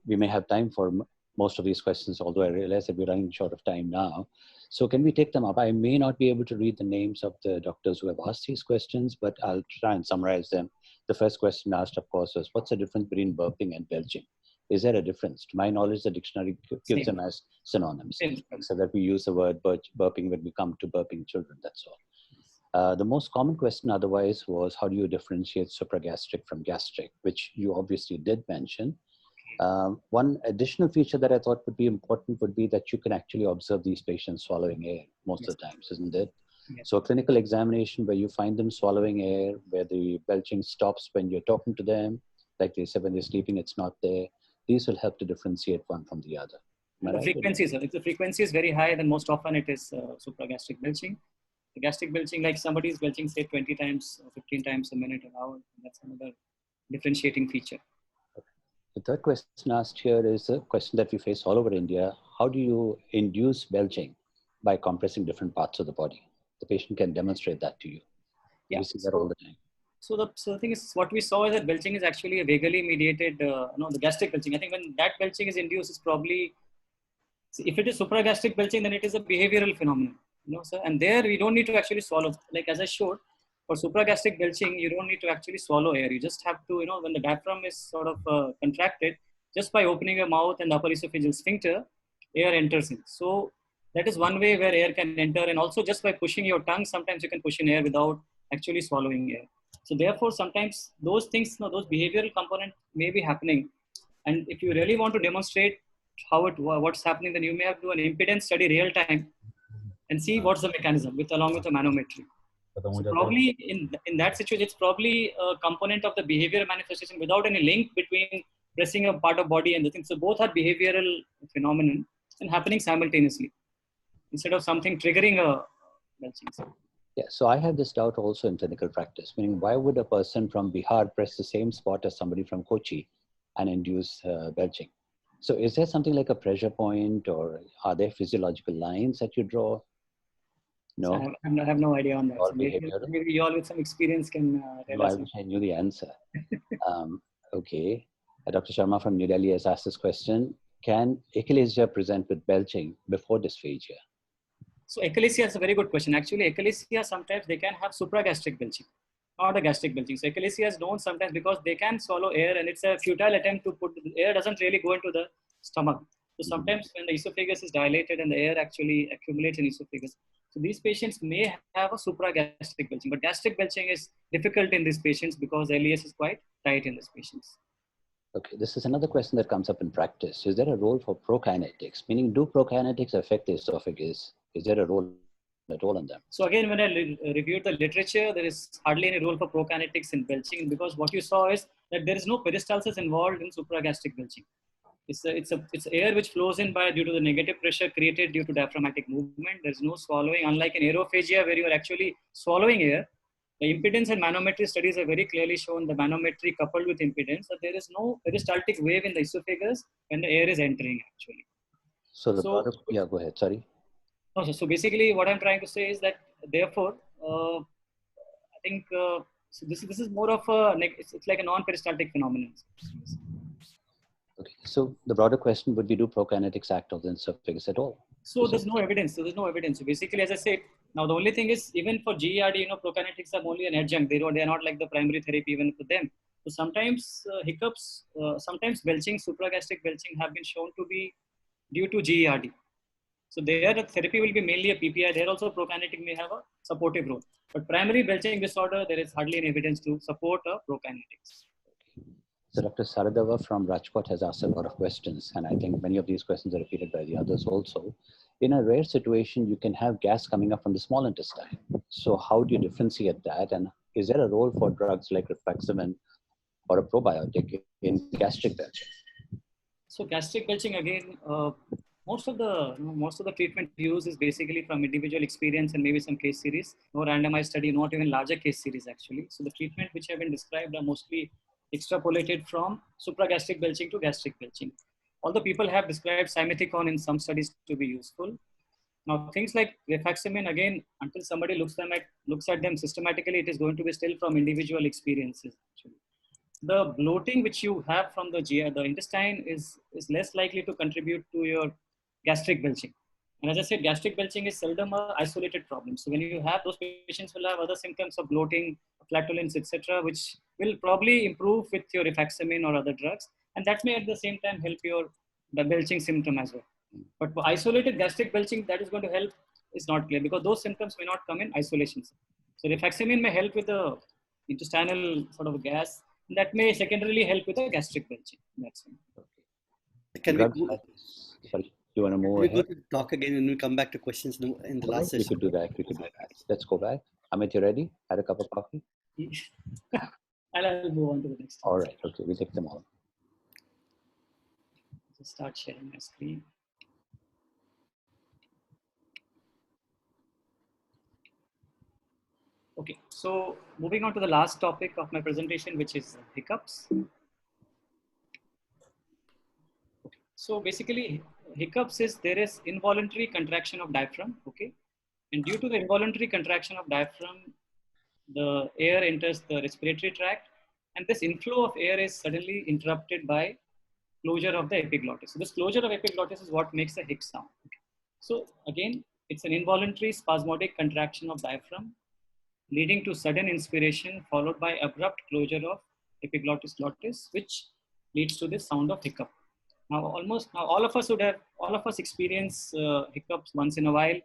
We may have time for most of these questions, although I realize that we're running short of time now. So can we take them up? I may not be able to read the names of the doctors who have asked these questions, but I'll try and summarize them. The first question asked, of course, was what's the difference between burping and belching? Is there a difference? To my knowledge, the dictionary gives them as synonyms, so that we use the word burping when we come to burping children, that's all. The most common question otherwise was, how do you differentiate supragastric from gastric, which you obviously did mention. One additional feature that I thought would be important would be that you can actually observe these patients swallowing air most of the times, isn't it? Yes. So a clinical examination where you find them swallowing air, where the belching stops when you're talking to them, like they said, when they're sleeping, it's not there. These will help to differentiate one from the other. The frequency, sir. If the frequency is very high, then most often it is supragastric belching. The gastric belching, like somebody is belching, say 20 times or 15 times a minute, an hour, that's another differentiating feature. The third question asked here is a question that we face all over India. How do you induce belching? By compressing different parts of the body. The patient can demonstrate that to you. Yeah. We see that all the time. So the thing is, what we saw is that belching is actually a vagally mediated, the gastric belching. I think when that belching is induced, it's probably, if it is supragastric belching, then it is a behavioral phenomenon, sir. And there we don't need to actually swallow. Like as I showed, for supragastric belching, you don't need to actually swallow air. You just have to, when the diaphragm is sort of contracted, just by opening your mouth and the upper esophageal sphincter, air enters in. So that is one way where air can enter. And also just by pushing your tongue, sometimes you can push in air without actually swallowing air. So therefore, sometimes those things, those behavioral components may be happening. And if you really want to demonstrate what's happening, then you may have to do an impedance study real time and see what's the mechanism along with the manometry. So probably in that situation, it's probably a component of the behavior manifestation without any link between pressing a part of body and the thing. So both are behavioral phenomenon and happening simultaneously instead of something triggering a belching. Yeah, so I had this doubt also in clinical practice, meaning why would a person from Bihar press the same spot as somebody from Kochi and induce belching? So is there something like a pressure point, or are there physiological lines that you draw? No, I have no idea on that. So maybe you all with some experience can tell us. I wish I knew the answer. Okay, Dr. Sharma from New Delhi has asked this question. Can achalasia present with belching before dysphagia? So achalasia is a very good question. Actually, achalasia sometimes they can have supragastric belching, not a gastric belching. So achalasia is known sometimes because they can swallow air, and it's a futile attempt to put the air doesn't really go into the stomach. So sometimes when the esophagus is dilated and the air actually accumulates in esophagus, so these patients may have a supragastric belching, but gastric belching is difficult in these patients because LES is quite tight in these patients. Okay, this is another question that comes up in practice. Is there a role for prokinetics? Meaning, do prokinetics affect the esophagus? Is there a role at all in them? So again, when I reviewed the literature, there is hardly any role for prokinetics in belching, because what you saw is that there is no peristalsis involved in supragastric belching. It's air which flows in due to the negative pressure created due to diaphragmatic movement. There's no swallowing, unlike in aerophagia where you are actually swallowing air. The impedance and manometry studies have very clearly shown the manometry coupled with impedance that there is no peristaltic wave in the esophagus when the air is entering actually. Yeah, go ahead, sorry. So basically what I'm trying to say is that therefore, I think so this is more of it's like a non-peristaltic phenomenon. Okay, so the broader question would be, do prokinetics act on the esophagus at all? So there's no evidence. So there's no evidence. So basically, as I said, now the only thing is, even for GERD, prokinetics are only an adjunct. They are not like the primary therapy even for them. So sometimes hiccups, sometimes belching, supragastric belching have been shown to be due to GERD. So there the therapy will be mainly a PPI. There also prokinetic may have a supportive role. But primary belching disorder, there is hardly any evidence to support a prokinetics. So Dr. Saradava from Rajkot has asked a lot of questions, and I think many of these questions are repeated by the others also. In a rare situation, you can have gas coming up from the small intestine. So how do you differentiate that? And is there a role for drugs like rifaximin or a probiotic in gastric belching? So gastric belching again, most of the treatment used is basically from individual experience and maybe some case series. No randomized study, not even larger case series actually. So the treatment which have been described are mostly extrapolated from supragastric belching to gastric belching. Although people have described simethicone in some studies to be useful. Now things like rifaximin again, until somebody looks at them systematically, it is going to be still from individual experiences actually. The bloating which you have from the GI, the intestine is less likely to contribute to your gastric belching. And as I said, gastric belching is seldom an isolated problem. So when you have those patients will have other symptoms of bloating, flatulence, etc., which will probably improve with your rifaximin or other drugs. And that may at the same time help the belching symptom as well. But for isolated gastric belching, that is going to help is not clear because those symptoms may not come in isolation. So rifaximin may help with the intestinal sort of gas. That may secondarily help with the gastric belching. That's it. Can we go, Sorry, you want to move we go ahead? to talk again and we come back to questions in the last We session? could do that. We could do that. Let's go back. Amit, you ready? Had a cup of coffee? I'll move on to the next one. All right. Okay, we take them all. Just start sharing my screen. Okay, so moving on to the last topic of my presentation, which is hiccups. Okay. So basically, hiccups is there is involuntary contraction of diaphragm. Okay, and due to the involuntary contraction of diaphragm, the air enters the respiratory tract, and this inflow of air is suddenly interrupted by closure of the epiglottis. So this closure of epiglottis is what makes a hic sound. Okay. So again, it's an involuntary spasmodic contraction of diaphragm leading to sudden inspiration followed by abrupt closure of epiglottis glottis, which leads to this sound of hiccup. Now, all of us experience hiccups once in a while.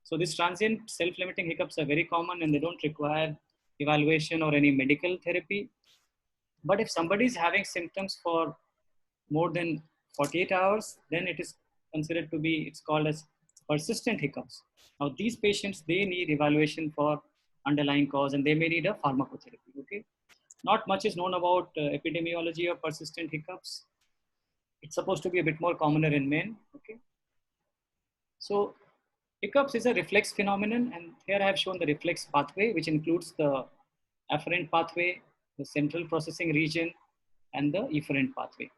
So these transient self-limiting hiccups are very common and they don't require evaluation or any medical therapy. But if somebody is having symptoms for more than 48 hours, then it is considered to be, it's called as persistent hiccups. Now these patients, they need evaluation for underlying cause and they may need a pharmacotherapy, okay? Not much is known about epidemiology of persistent hiccups. It's supposed to be a bit more commoner in men, okay? So hiccups is a reflex phenomenon, and here I have shown the reflex pathway, which includes the afferent pathway, the central processing region, and the efferent pathway.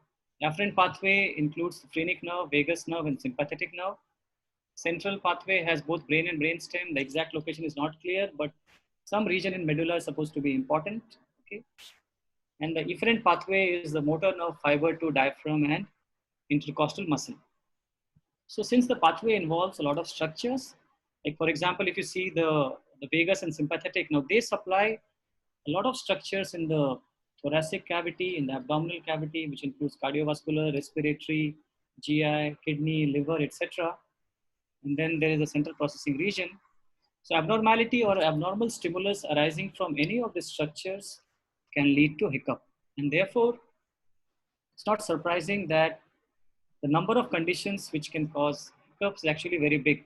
Afferent pathway includes the phrenic nerve, vagus nerve, and sympathetic nerve. Central pathway has both brain and brainstem. The exact location is not clear, but some region in medulla is supposed to be important. Okay, and the efferent pathway is the motor nerve fiber to diaphragm and intercostal muscle. So since the pathway involves a lot of structures, like for example, if you see the vagus and sympathetic, now they supply a lot of structures in the thoracic cavity, in the abdominal cavity, which includes cardiovascular, respiratory, GI, kidney, liver, etc. And then there is a central processing region. So abnormality or abnormal stimulus arising from any of these structures can lead to hiccup. And therefore, it's not surprising that the number of conditions which can cause hiccups is actually very big.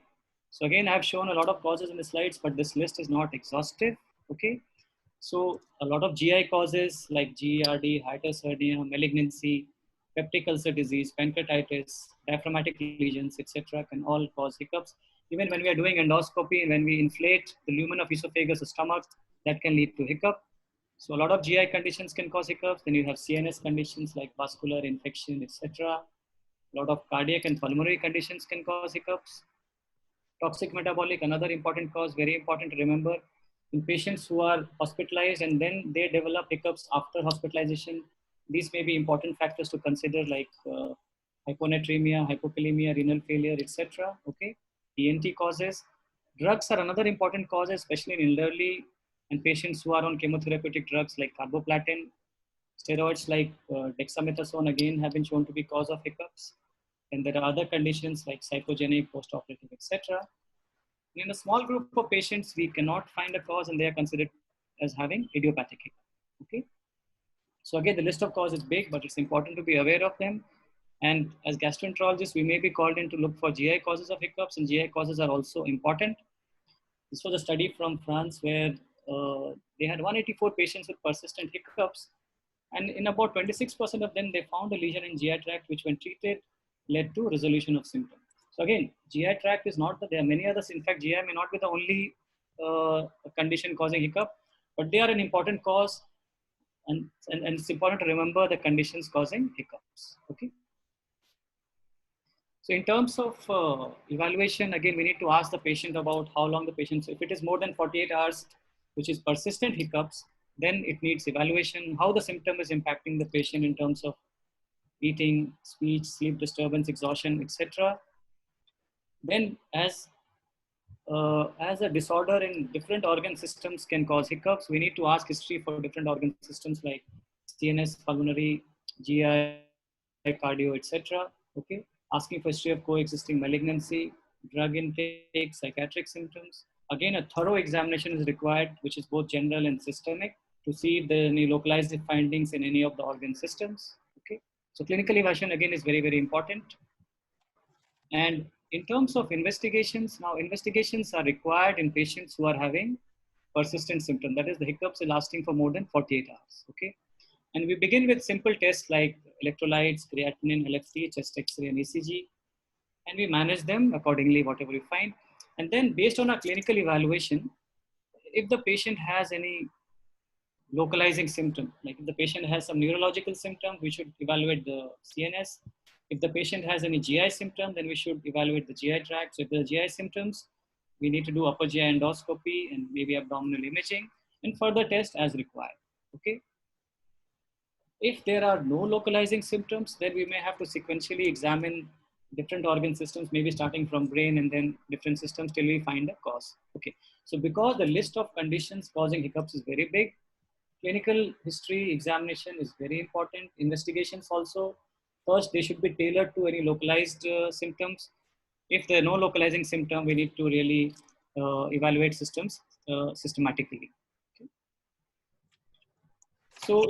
So again, I've shown a lot of causes in the slides, but this list is not exhaustive, okay? So a lot of GI causes like GERD, hiatus hernia, malignancy, peptic ulcer disease, pancreatitis, diaphragmatic lesions, etc. can all cause hiccups. Even when we are doing endoscopy, when we inflate the lumen of esophagus or stomach, that can lead to hiccup. So a lot of GI conditions can cause hiccups. Then you have CNS conditions like vascular infection, etc. A lot of cardiac and pulmonary conditions can cause hiccups. Toxic metabolic, another important cause, very important to remember. In patients who are hospitalized and then they develop hiccups after hospitalization, these may be important factors to consider like hyponatremia, hypokalemia, renal failure, etc. Okay, ENT causes. Drugs are another important cause, especially in elderly and patients who are on chemotherapeutic drugs like carboplatin. Steroids like dexamethasone again have been shown to be cause of hiccups. And there are other conditions like psychogenic, postoperative, etc. In a small group of patients, we cannot find a cause and they are considered as having idiopathic hiccup. Okay. So again, the list of causes is big, but it's important to be aware of them. And as gastroenterologists, we may be called in to look for GI causes of hiccups, and GI causes are also important. This was a study from France where they had 184 patients with persistent hiccups, and in about 26% of them, they found a lesion in GI tract, which when treated, led to resolution of symptoms. So again, GI tract is not that there are many others. In fact, GI may not be the only condition causing hiccup, but they are an important cause, and it's important to remember the conditions causing hiccups. Okay. So in terms of evaluation, again, we need to ask the patient about how long the patient, so if it is more than 48 hours, which is persistent hiccups, then it needs evaluation, how the symptom is impacting the patient in terms of eating, speech, sleep disturbance, exhaustion, etc. Then as a disorder in different organ systems can cause hiccups, we need to ask history for different organ systems like CNS, pulmonary, GI, cardio, etc. Okay, asking for history of coexisting malignancy, drug intake, psychiatric symptoms. Again, a thorough examination is required, which is both general and systemic, to see if there are any localized findings in any of the organ systems. Okay, so clinical evaluation again is very, very important. And in terms of investigations, now investigations are required in patients who are having persistent symptom. That is, the hiccups are lasting for more than 48 hours. Okay, and we begin with simple tests like electrolytes, creatinine, LFT, chest X-ray, and ECG, and we manage them accordingly, whatever we find. And then based on our clinical evaluation, if the patient has any localizing symptom, like if the patient has some neurological symptom, we should evaluate the CNS. If the patient has any GI symptom, then we should evaluate the GI tract. So if there are GI symptoms, we need to do upper GI endoscopy and maybe abdominal imaging and further test as required. Okay. If there are no localizing symptoms, then we may have to sequentially examine different organ systems, maybe starting from brain and then different systems till we find a cause. Okay. So because the list of conditions causing hiccups is very big, clinical history examination is very important. Investigations also, first they should be tailored to any localized symptoms. If there are no localizing symptom, we need to really evaluate systems systematically. Okay. So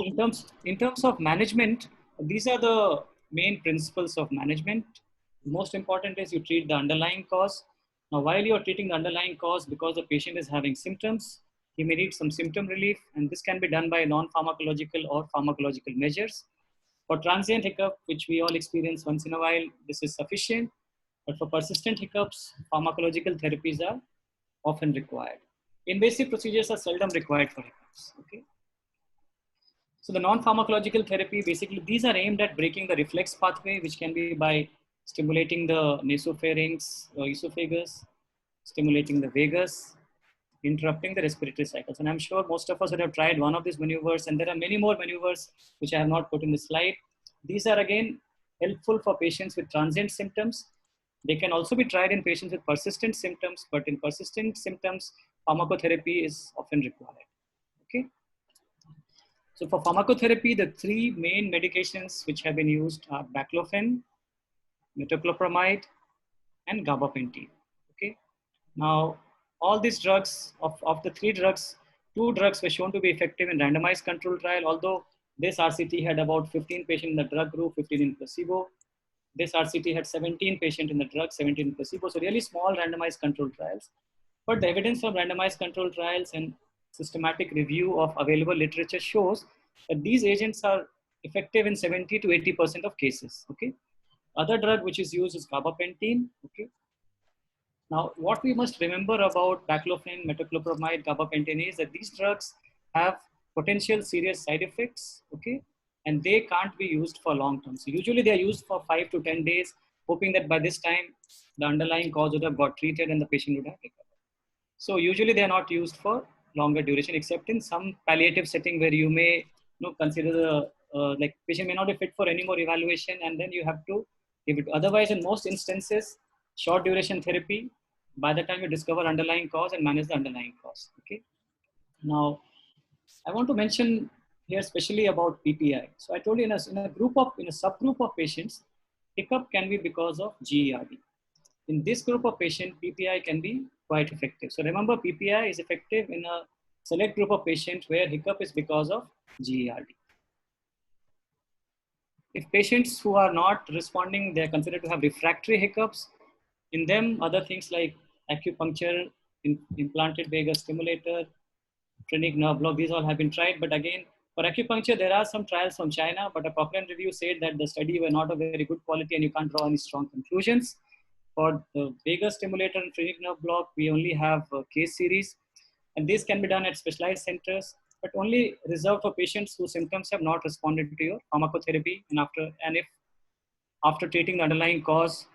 in terms of management, these are the main principles of management. The most important is you treat the underlying cause. Now, while you are treating the underlying cause, because the patient is having symptoms, he may need some symptom relief, and this can be done by non-pharmacological or pharmacological measures. For transient hiccup, which we all experience once in a while, this is sufficient. But for persistent hiccups, pharmacological therapies are often required. Invasive procedures are seldom required for hiccups. Okay. So the non-pharmacological therapy, basically, these are aimed at breaking the reflex pathway, which can be by stimulating the nasopharynx or esophagus, stimulating the vagus, interrupting the respiratory cycles. And I'm sure most of us would have tried one of these maneuvers, and there are many more maneuvers which I have not put in the slide. These are again helpful for patients with transient symptoms. They can also be tried in patients with persistent symptoms, but in persistent symptoms, pharmacotherapy is often required. Okay. So for pharmacotherapy, the three main medications which have been used are baclofen, metoclopramide, and gabapentin. Okay. Now, all these drugs, of the three drugs, two drugs were shown to be effective in randomized control trial, although this RCT had about 15 patients in the drug group, 15 in placebo. This RCT had 17 patients in the drug, 17 in placebo. So really small randomized control trials. But the evidence from randomized control trials and systematic review of available literature shows that these agents are effective in 70 to 80% of cases. Okay. Other drug which is used is gabapentin. Okay. Now, what we must remember about baclofen, metoclopramide, gabapentin is that these drugs have potential serious side effects, okay, and they can't be used for long term. So usually they are used for 5 to 10 days, hoping that by this time the underlying cause would have got treated and the patient would have recovered. So usually they are not used for longer duration, except in some palliative setting where you may consider the like patient may not be fit for any more evaluation, and then you have to give it. Otherwise, in most instances, short duration therapy by the time you discover underlying cause and manage the underlying cause. Okay. Now, I want to mention here especially about PPI. So I told you in a subgroup of patients, hiccup can be because of GERD. In this group of patients, PPI can be quite effective. So remember, PPI is effective in a select group of patients where hiccup is because of GERD. If patients who are not responding, they are considered to have refractory hiccups. In them, other things like acupuncture, implanted vagus stimulator, phrenic nerve block, these all have been tried. But again, for acupuncture, there are some trials from China, but a Cochrane review said that the study were not of very good quality and you can't draw any strong conclusions. For the vagus stimulator and phrenic nerve block, we only have a case series, and this can be done at specialized centers, but only reserved for patients whose symptoms have not responded to your pharmacotherapy. And if after treating the underlying cause,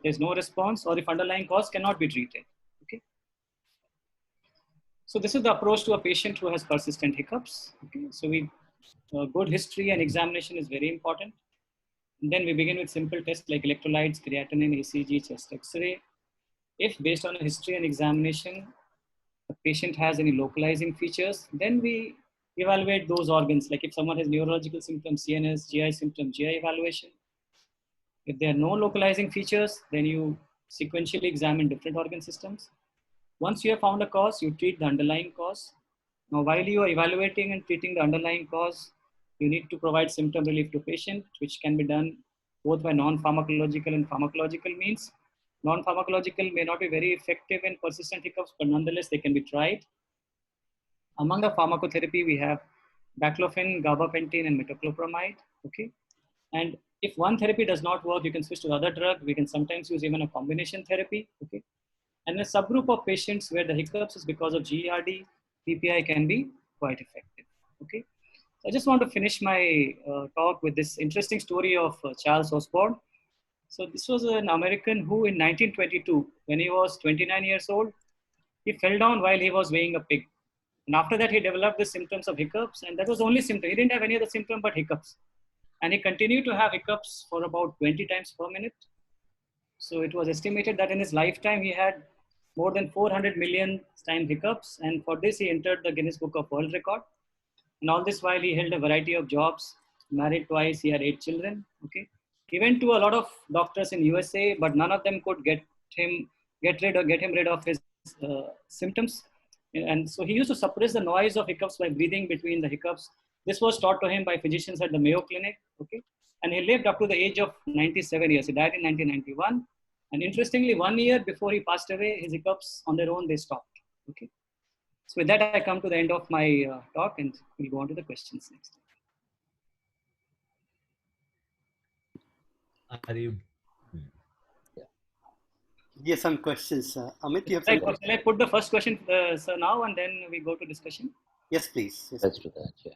there's no response, or if underlying cause cannot be treated. Okay. So this is the approach to a patient who has persistent hiccups. Okay. So good history and examination is very important. And then we begin with simple tests like electrolytes, creatinine, ECG, chest X-ray. If based on a history and examination, the patient has any localizing features, then we evaluate those organs. Like if someone has neurological symptoms, CNS, GI symptoms, GI evaluation. If there are no localizing features, then you sequentially examine different organ systems. Once you have found a cause, you treat the underlying cause. Now, while you are evaluating and treating the underlying cause, you need to provide symptom relief to patient, which can be done both by non-pharmacological and pharmacological means. Non-pharmacological may not be very effective in persistent hiccups, but nonetheless, they can be tried. Among the pharmacotherapy, we have baclofen, gabapentin, and metoclopramide. Okay, and if one therapy does not work, you can switch to the other drug. We can sometimes use even a combination therapy. Okay, and a subgroup of patients where the hiccups is because of GERD, PPI can be quite effective. Okay, so I just want to finish my talk with this interesting story of Charles Osborne. So this was an American who in 1922, when he was 29 years old, he fell down while he was weighing a pig. And after that, he developed the symptoms of hiccups, and that was the only symptom. He didn't have any other symptom but hiccups. And he continued to have hiccups for about 20 times per minute. So it was estimated that in his lifetime, he had more than 400 million time hiccups. And for this, he entered the Guinness Book of World Record. And all this while he held a variety of jobs, married twice, he had 8 children. Okay. He went to a lot of doctors in USA, but none of them could get him rid of his symptoms. And so he used to suppress the noise of hiccups by breathing between the hiccups. This was taught to him by physicians at the Mayo Clinic. Okay. And he lived up to the age of 97 years. He died in 1991. And interestingly, 1 year before he passed away, his hiccups on their own, they stopped. Okay. So with that, I come to the end of my talk, and we'll go on to the questions next. Are you? Yes, some questions. Amit, you have some questions? Shall I put the first question, sir, now, and then we go to discussion? Yes, please. Yes, Let's do that, yeah.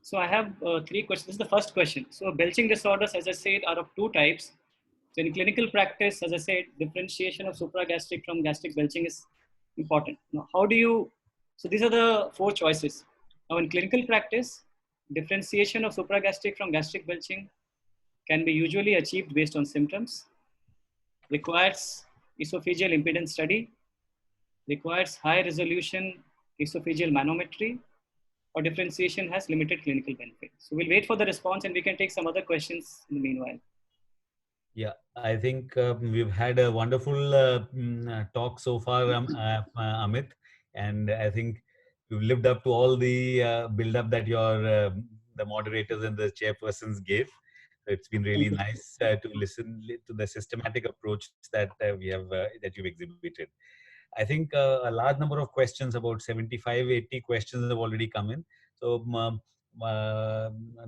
So I have 3 questions. This is the first question. So Belching disorders, as I said, are of 2 types. So in clinical practice, as I said, differentiation of supragastric from gastric belching is important. Now, how do you, so these are the 4 choices. Now in clinical practice, differentiation of supragastric from gastric belching can be usually achieved based on symptoms, requires esophageal impedance study, requires high resolution esophageal manometry, or differentiation has limited clinical benefit. So we'll wait for the response and we can take some other questions in the meanwhile. Yeah, I think we've had a wonderful talk so far, Amit, and I think we've lived up to all the build-up that the moderators and the chairpersons gave. It's been really nice to listen to the systematic approach that that you've exhibited. I think a large number of questions, about 75, 80 questions have already come in. So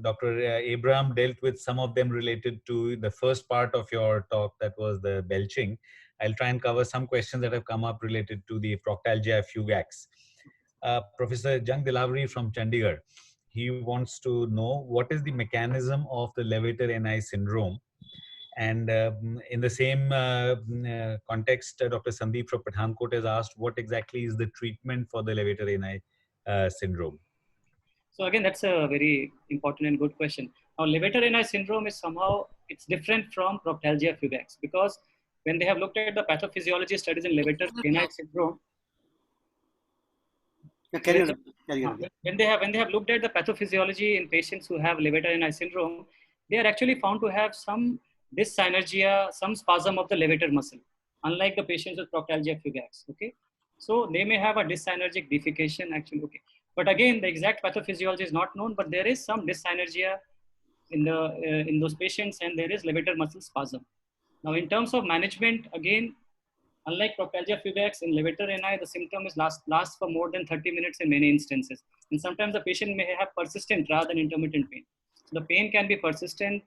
Dr. Abraham dealt with some of them related to the first part of your talk, that was the belching. I'll try and cover some questions that have come up related to the Proctalgia Fugax. Professor Jung Dilavari from Chandigarh, he wants to know what is the mechanism of the levator-Ni syndrome. And in the same context, Dr. Sandeep from Pathankot has asked what exactly is the treatment for the levator-Ni syndrome. So again, that's a very important and good question. Now, levator-Ni syndrome is somehow, it's different from Proctalgia Fugax, because when they have looked at the pathophysiology studies in levator-Ni syndrome, when they have looked at the pathophysiology in patients who have levator-Ni syndrome, they are actually found to have some dyssynergia, some spasm of the levator muscle, unlike the patients with Proctalgia fugax. Okay, so they may have a dyssynergic defecation actually. Okay, but again, the exact pathophysiology is not known, but there is some dyssynergia in those patients, and there is levator muscle spasm. Now, in terms of management, again, unlike Proctalgia fugax, in levator ani, the symptom is lasts for more than 30 minutes in many instances. And sometimes the patient may have persistent rather than intermittent pain. So the pain can be persistent,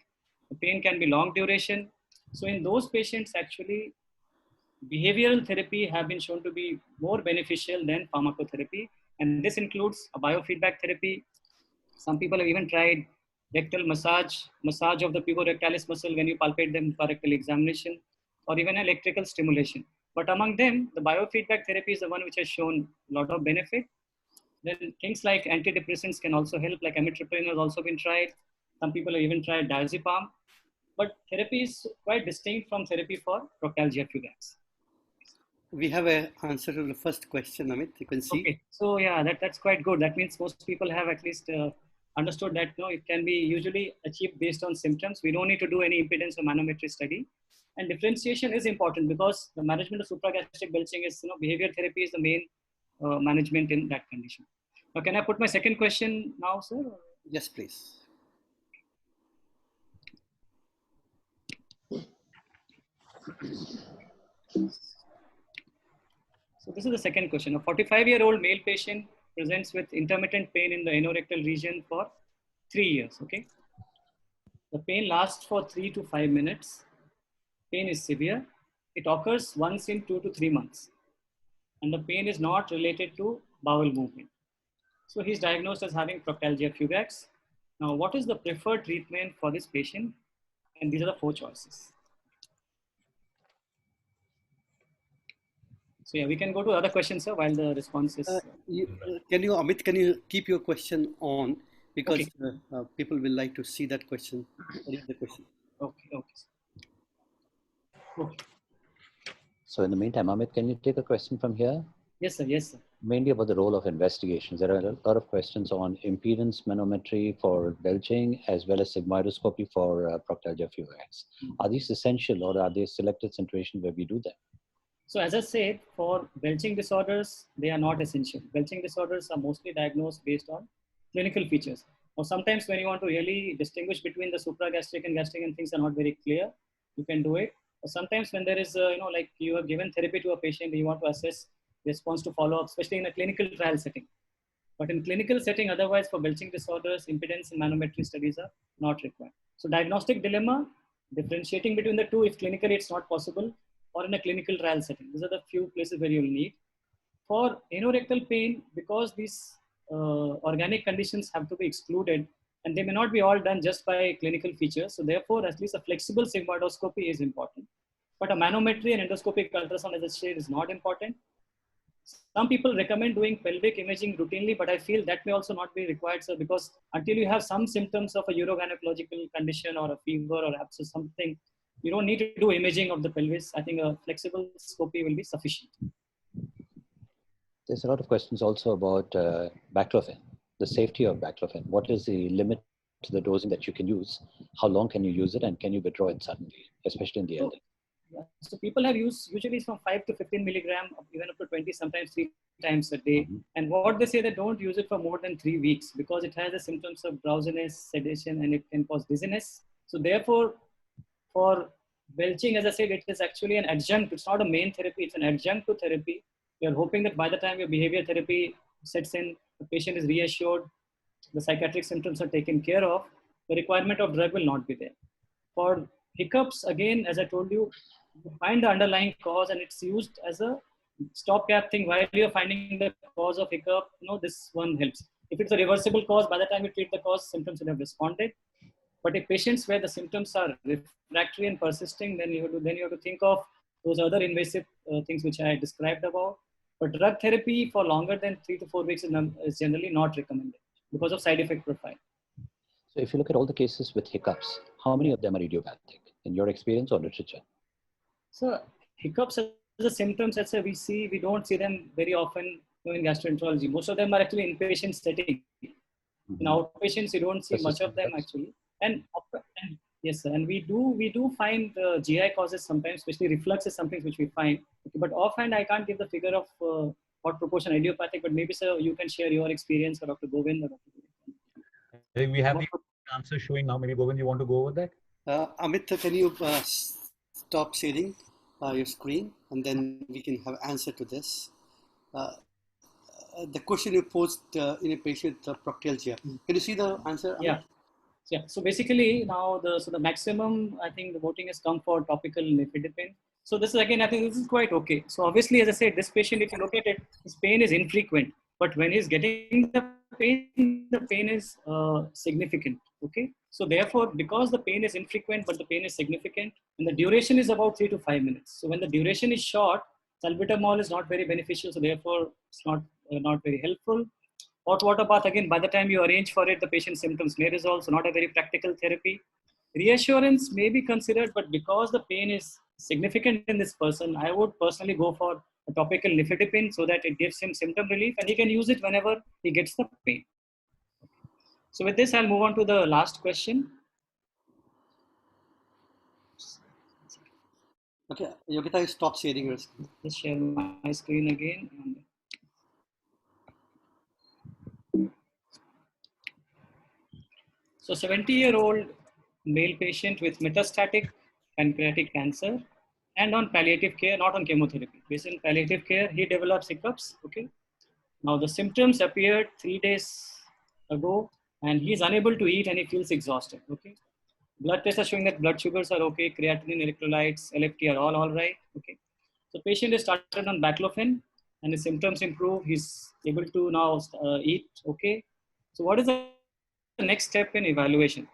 the pain can be long duration. So in those patients, actually, behavioral therapy have been shown to be more beneficial than pharmacotherapy. And this includes a biofeedback therapy. Some people have even tried rectal massage of the puborectalis muscle when you palpate them for rectal examination, or even electrical stimulation. But among them, the biofeedback therapy is the one which has shown a lot of benefit. Then things like antidepressants can also help, like amitriptyline has also been tried. Some people have even tried diazepam. But therapy is quite distinct from therapy for Proctalgia fugax. We have an answer to the first question, Amit. You can see. Okay, so yeah, that's quite good. That means most people have at least understood that it can be usually achieved based on symptoms. We don't need to do any impedance or manometry study. And differentiation is important because the management of supragastric belching is, behavior therapy is the main management in that condition. Now, can I put my second question now, sir? Yes, please. So this is the second question. A 45-year-old male patient presents with intermittent pain in the anorectal region for 3 years, okay? The pain lasts for 3 to 5 minutes. Pain is severe. It occurs once in 2 to 3 months. And the pain is not related to bowel movement. So he's diagnosed as having Proctalgia fugax. Now, what is the preferred treatment for this patient? And these are the 4 choices. So yeah, we can go to other questions, sir, while the response is... Amit, can you keep your question on? Because okay. People will like to see that question. Read the question. Okay. So in the meantime, Amit, can you take a question from here? Yes, sir. Mainly about the role of investigations. There are a lot of questions on impedance manometry for belching as well as sigmoidoscopy for Proctalgia fugax. Are these essential, or are they selected situations where we do them? So as I said, for belching disorders, they are not essential. Belching disorders are mostly diagnosed based on clinical features. Or sometimes when you want to really distinguish between the supragastric and gastric and things are not very clear, you can do it. Or sometimes when there is, like you have given therapy to a patient, you want to assess response to follow up, especially in a clinical trial setting. But in clinical setting, otherwise for belching disorders, impedance and manometry studies are not required. So diagnostic dilemma, differentiating between the two, if clinically it's not possible, or in a clinical trial setting. These are the few places where you'll need. For anorectal pain, because these organic conditions have to be excluded, and they may not be all done just by clinical features. So therefore, at least a flexible sigmoidoscopy is important. But a manometry and endoscopic ultrasound, as I said, is not important. Some people recommend doing pelvic imaging routinely, but I feel that may also not be required, sir, because until you have some symptoms of a urogynecological condition or a fever or abscess, something, you don't need to do imaging of the pelvis. I think a flexible scopy will be sufficient. There's a lot of questions also about baclofen, the safety of baclofen. What is the limit to the dosing that you can use? How long can you use it, and can you withdraw it suddenly, especially in the elderly? So people have used usually from 5 to 15 milligram, even up to 20, sometimes 3 times a day. Mm-hmm. And what they say, they don't use it for more than 3 weeks because it has the symptoms of drowsiness, sedation, and it can cause dizziness. So therefore, for belching, as I said, it is actually an adjunct. It's not a main therapy. It's an adjunct to therapy. You're hoping that by the time your behavior therapy sets in, the patient is reassured, the psychiatric symptoms are taken care of, the requirement of drug will not be there. For hiccups, again, as I told you, you find the underlying cause and it's used as a stopgap thing while you're finding the cause of hiccup. This one helps. If it's a reversible cause, by the time you treat the cause, symptoms will have responded. But in patients where the symptoms are refractory and persisting, then you have to think of those other invasive things which I described about. But drug therapy for longer than 3 to 4 weeks is generally not recommended because of side effect profile. So if you look at all the cases with hiccups, how many of them are idiopathic in your experience or literature? So hiccups as the symptoms, let's say we don't see them very often in gastroenterology. Most of them are actually inpatient setting. Mm-hmm. In outpatients, you don't see much of them actually. And Yes, sir. And we do find GI causes sometimes, especially reflux is something which we find. Okay, but offhand, I can't give the figure of what proportion idiopathic, but maybe, sir, you can share your experience, or Dr. Govind. Or Dr. I think we have What the answer showing now. Maybe Govind, you want to go over that? Amit, can you stop sharing your screen, and then we can have answer to this. Uh, the question you posed in a patient proctalgia. Can you see the answer, Amit? Yeah. Yeah. So basically now the maximum, I think the voting has come for topical nifedipine. So this is again, I think this is quite okay. So obviously, as I said, this patient, if you look at it, his pain is infrequent, but when he's getting the pain is significant. Okay. So therefore, because the pain is infrequent, but the pain is significant, and the duration is about 3 to 5 minutes. So when the duration is short, salbutamol is not very beneficial. So therefore, it's not very helpful. Hot water bath, again, by the time you arrange for it, the patient's symptoms may resolve, so not a very practical therapy. Reassurance may be considered, but because the pain is significant in this person, I would personally go for a topical nifedipine so that it gives him symptom relief and he can use it whenever he gets the pain. So with this, I'll move on to the last question. Okay, Yogita, stop sharing your screen. Just share my screen again. So 70-year-old male patient with metastatic pancreatic cancer and on palliative care, not on chemotherapy. Based on palliative care, he develops hiccups. Okay. Now the symptoms appeared 3 days ago, and he is unable to eat and he feels exhausted. Okay. Blood tests are showing that blood sugars are okay, creatinine, electrolytes, LFT are all right. Okay. So patient is started on baclofen and his symptoms improve. He's able to now eat. Okay. So what is the next step in evaluation?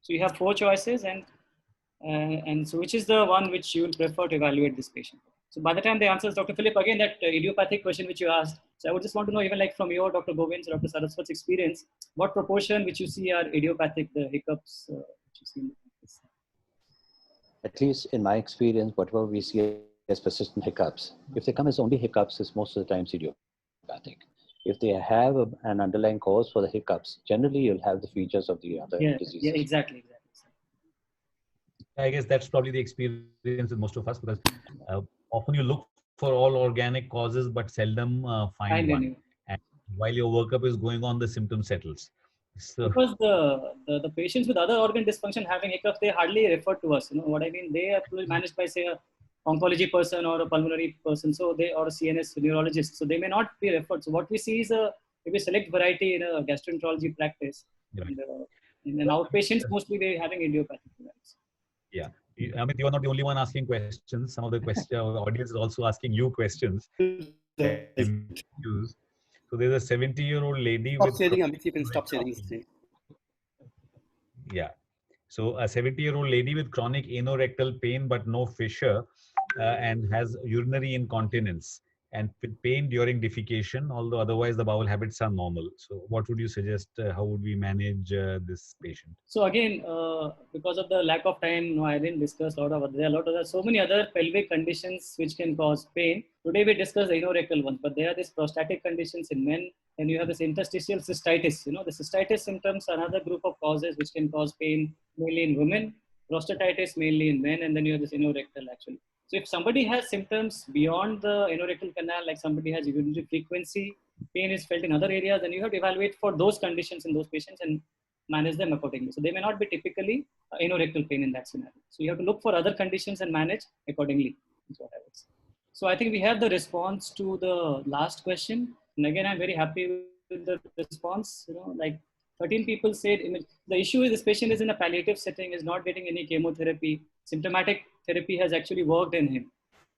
So you have 4 choices, and so which is the one which you will prefer to evaluate this patient? So by the time the answers, Dr. Philip, again that idiopathic question which you asked. So I would just want to know, even like from your Dr. Govind's, Dr. Saraswat's experience, what proportion which you see are idiopathic, the hiccups which you see in the practice? At least in my experience, whatever we see as persistent hiccups, if they come as only hiccups, it's most of the times idiopathic. If they have an underlying cause for the hiccups, generally you'll have the features of the other diseases. Yeah, exactly. I guess that's probably the experience with most of us, because often you look for all organic causes but seldom find one. And while your workup is going on, the symptom settles. So, because the patients with other organ dysfunction having hiccups, they hardly refer to us. You know what I mean? They are managed by, say, a oncology person or a pulmonary person, so they, or a CNS neurologist, so they may not be referred. So what we see is maybe select variety in a gastroenterology practice. right. And in outpatients, mostly they having idiopathic hiccups. Yeah, Amit, you are not the only one asking questions. Some of the audience is also asking you questions. So there's a 70-year-old lady Stop with... sharing, Amit, you can stop sharing your screen. Yeah. So a 70-year-old lady with chronic anorectal pain but no fissure and has urinary incontinence and with pain during defecation, although otherwise the bowel habits are normal. So what would you suggest? How would we manage this patient? So again, because of the lack of time, no, I didn't discuss a lot of there are so many other pelvic conditions which can cause pain. Today we discussed the anorectal ones, but there are these prostatic conditions in men, and you have this interstitial cystitis. You know, the cystitis symptoms are another group of causes which can cause pain mainly in women, prostatitis mainly in men, and then you have this anorectal actually. So if somebody has symptoms beyond the anorectal canal, like somebody has urinary frequency, pain is felt in other areas, then you have to evaluate for those conditions in those patients and manage them accordingly. So they may not be typically anorectal pain in that scenario. So you have to look for other conditions and manage accordingly. Is what I would say. So I think we have the response to the last question. And again, I'm very happy with the response. You know, like 13 people said the issue is this patient is in a palliative setting, is not getting any chemotherapy. Symptomatic therapy has actually worked in him.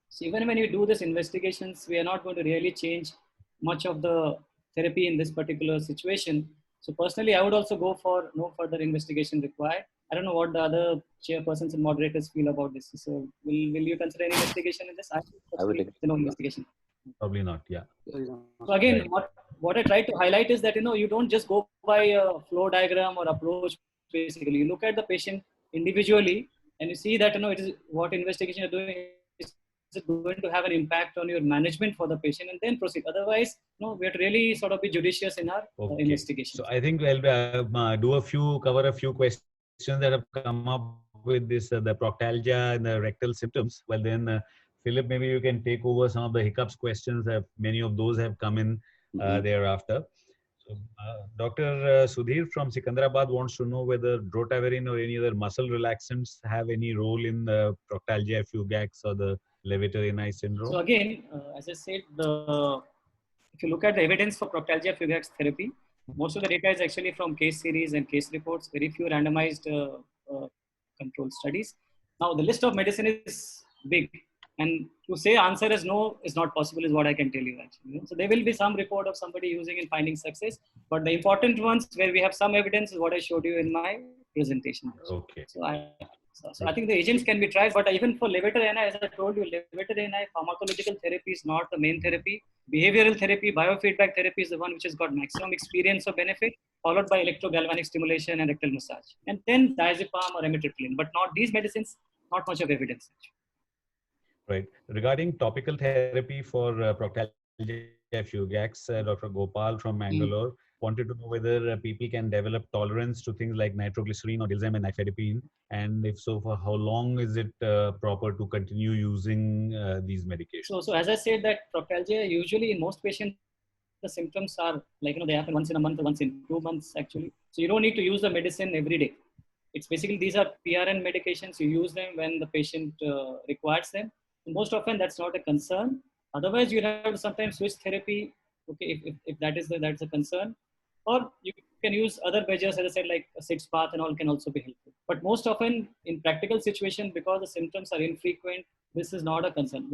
So even when you do this investigations, we are not going to really change much of the therapy in this particular situation. So personally, I would also go for no further investigation required. I don't know what the other chairpersons and moderators feel about this. So will you consider any investigation in this? I would no investigation. Probably not. Yeah. So again, what I try to highlight is that you don't just go by a flow diagram or approach. Basically, you look at the patient individually and you see that it is what investigation you're doing is it going to have an impact on your management for the patient, and then proceed. Otherwise, we have to really sort of be judicious in our investigation. So I think we'll cover a few questions that have come up with this, the proctalgia and the rectal symptoms. Well, then, Philip, maybe you can take over some of the hiccups questions. Many of those have come in thereafter. So, Dr. Sudhir from Sikandrabad wants to know whether drotaverine or any other muscle relaxants have any role in the Proctalgia, Fugax, or the Levator-Ani syndrome. So again, as I said, if you look at the evidence for Proctalgia Fugax therapy, most of the data is actually from case series and case reports, very few randomized controlled studies. Now, the list of medicine is big. And to say answer is no is not possible is what I can tell you actually. So there will be some report of somebody using and finding success, but the important ones where we have some evidence is what I showed you in my presentation. Okay. So I think the agents can be tried, but even for Levator-Ani, as I told you, Levator-Ani pharmacological therapy is not the main therapy. Behavioral therapy, biofeedback therapy is the one which has got maximum experience or benefit, followed by electrogalvanic stimulation and rectal massage. And then diazepam or amitriptyline, but not these medicines, not much of evidence. Right. Regarding topical therapy for Proctalgia Fugax, Dr. Gopal from Mangalore wanted to know whether people can develop tolerance to things like nitroglycerine or dilzem and nifedipine, and if so, for how long is it proper to continue using these medications? So as I said, that Proctalgia usually in most patients the symptoms are like they happen once in a month or once in 2 months actually. So you don't need to use the medicine every day. It's basically these are PRN medications. You use them when the patient requires them. Most often that's not a concern. Otherwise, you have to sometimes switch therapy. Okay, if that's a concern, or you can use other measures, as I said, like a sitz bath and all can also be helpful. But most often in practical situation, because the symptoms are infrequent, this is not a concern.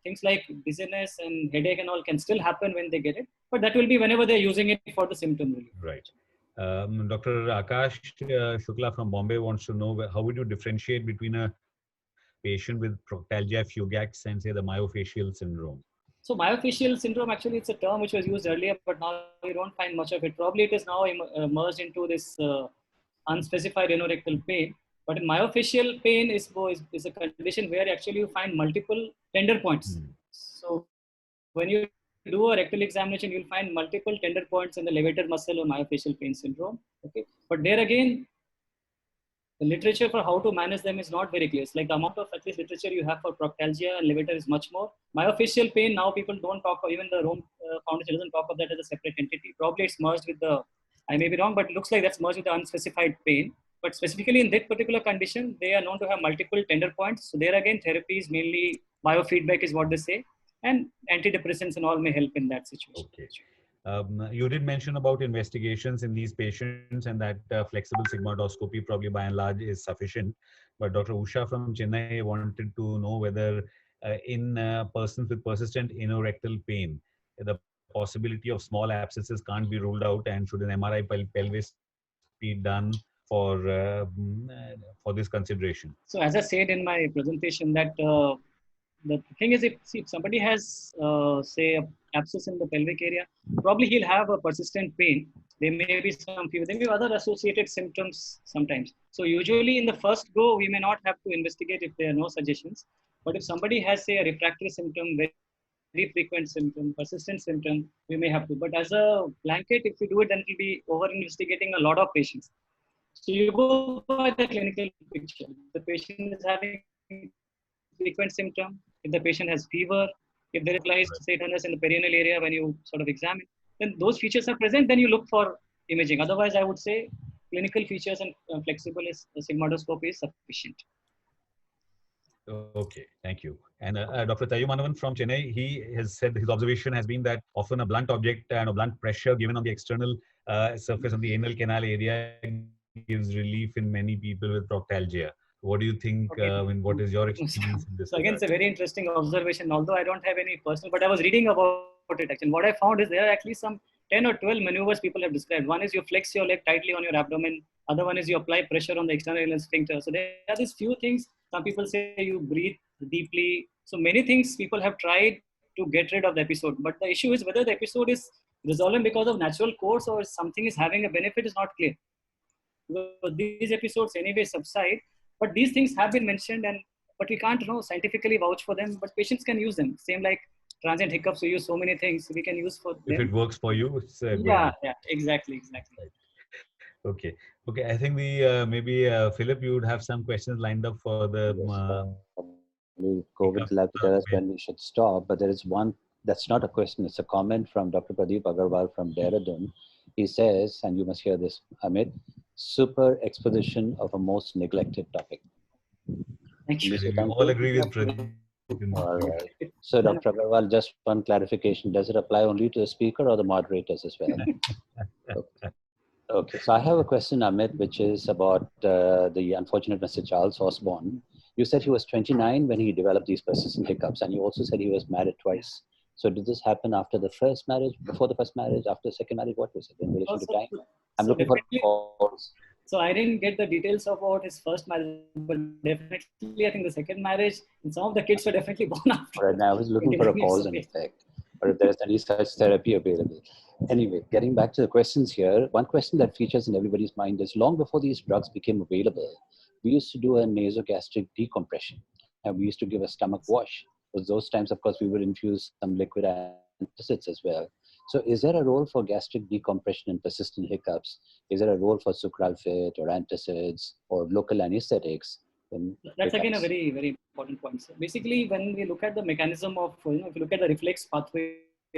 Things like dizziness and headache and all can still happen when they get it, but that will be whenever they're using it for the symptom relief. Right. Dr. Akash Shukla from Bombay wants to know how would you differentiate between a patient with Proctalgia Fugax and say the myofascial syndrome? So myofascial syndrome, actually it's a term which was used earlier, but now we don't find much of it. Probably it is now merged into this unspecified anorectal pain. But in myofascial pain is a condition where actually you find multiple tender points. So when you do a rectal examination, you'll find multiple tender points in the levator muscle or myofascial pain syndrome. Okay, but there again, the literature for how to manage them is not very clear. It's like the amount of at least literature you have for Proctalgia and levator is much more. Myofascial pain, now people don't talk, even the Rome Foundation doesn't talk of that as a separate entity. Probably it's merged with I may be wrong, but it looks like that's merged with the unspecified pain. But specifically in that particular condition, they are known to have multiple tender points. So there again, therapy is mainly biofeedback is what they say. And antidepressants and all may help in that situation. Okay. You did mention about investigations in these patients and that flexible sigmoidoscopy probably by and large is sufficient. But Dr. Usha from Chennai wanted to know whether in persons with persistent anorectal pain, the possibility of small abscesses can't be ruled out, and should an MRI pelvis be done for this consideration? So as I said in my presentation that the thing is, if somebody has, say, an abscess in the pelvic area, probably he'll have a persistent pain. There may be some fever. There may be other associated symptoms sometimes. So usually in the first go, we may not have to investigate if there are no suggestions. But if somebody has, say, a refractory symptom, very frequent symptom, persistent symptom, we may have to. But as a blanket, if we do it, then it will be over-investigating a lot of patients. So you go by the clinical picture. The patient is having frequent symptom, if the patient has fever, if there is localized tenderness in the perineal area when you sort of examine, then those features are present, then you look for imaging. Otherwise, I would say clinical features and flexible sigmoidoscopy is sufficient. Okay, thank you. And Dr. Tayumanavan from Chennai, he has said his observation has been that often a blunt object and a blunt pressure given on the external surface of the anal canal area gives relief in many people with proctalgia. What do you think? What is your experience in this? So again, it's a very interesting observation. Although I don't have any personal, but I was reading about it actually. What I found is there are actually some 10 or 12 maneuvers people have described. One is you flex your leg tightly on your abdomen. Other one is you apply pressure on the external anal sphincter. So there are these few things. Some people say you breathe deeply. So many things people have tried to get rid of the episode. But the issue is whether the episode is resolving because of natural course or something is having a benefit is not clear. These episodes anyway subside, but these things have been mentioned, but we can't scientifically vouch for them. But patients can use them. Same like transient hiccups, we use so many things we can use for them. If it works for you, it's good. Yeah, exactly. Right. Okay. Okay. I think maybe Philip, you would have some questions lined up for the Yes, probably COVID Hiccoughs. will have to tell us when we should stop. But there is one that's not a question, it's a comment from Dr. Pradeep Agarwal from Dehradun. He says, and you must hear this, Amit, super exposition of a most neglected topic. Thank Can you. you say We thank all you? agree with Pradeep in this All case. right. So, Dr. Agarwal, just one clarification. Does it apply only to the speaker or the moderators as well? Okay, so I have a question, Amit, which is about the unfortunate Mr. Charles Osborne. You said he was 29 when he developed these persistent hiccups, and you also said he was married twice. So did this happen after the first marriage, before the first marriage, after the second marriage? What was it in relation to So, time? I'm so looking for definitely, calls. so I didn't get the details about his first marriage, but definitely I think the second marriage and some of the kids were definitely born after Right now, I was looking for a 29 years cause of and age. effect, or if there's any such therapy available. Anyway, getting back to the questions here, one question that features in everybody's mind is long before these drugs became available, we used to do a nasogastric decompression and we used to give a stomach wash. Because those times, of course, we would infuse some liquid antacids as well. So, is there a role for gastric decompression in persistent hiccups? Is there a role for sucralfate or antacids or local anesthetics in That's again a hiccups? very, very important point. So basically, when we look at the mechanism of, if you look at the reflex pathway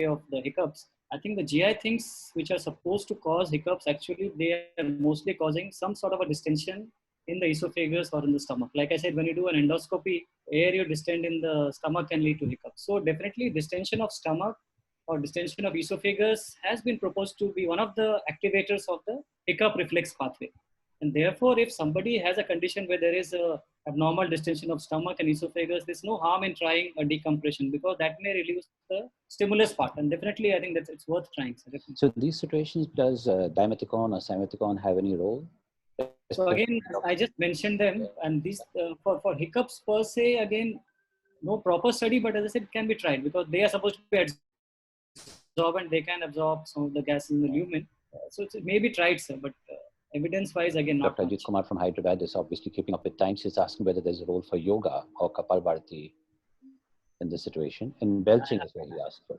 of the hiccups, I think the GI things which are supposed to cause hiccups, actually, they are mostly causing some sort of a distension in the esophagus or in the stomach. Like I said, when you do an endoscopy, air you distend in the stomach can lead to hiccups. So definitely distension of stomach or distension of esophagus has been proposed to be one of the activators of the hiccup reflex pathway. And therefore, if somebody has a condition where there is a abnormal distension of stomach and esophagus, there's no harm in trying a decompression because that may reduce the stimulus part. And definitely, I think that it's worth trying. So, definitely. So these situations, does dimethicone or simethicone have any role? So again, I just mentioned them, and these for hiccups per se, again, no proper study, but as I said, it can be tried because they are supposed to be absorbent. They can absorb some of the gases in the lumen. So it may be tried, sir, but evidence-wise, again, not Dr. Ajit much. Kumar from Hyderabad is obviously keeping up with times. He's asking whether there's a role for yoga or Kapalbharati in this situation. And belching is what he asked for.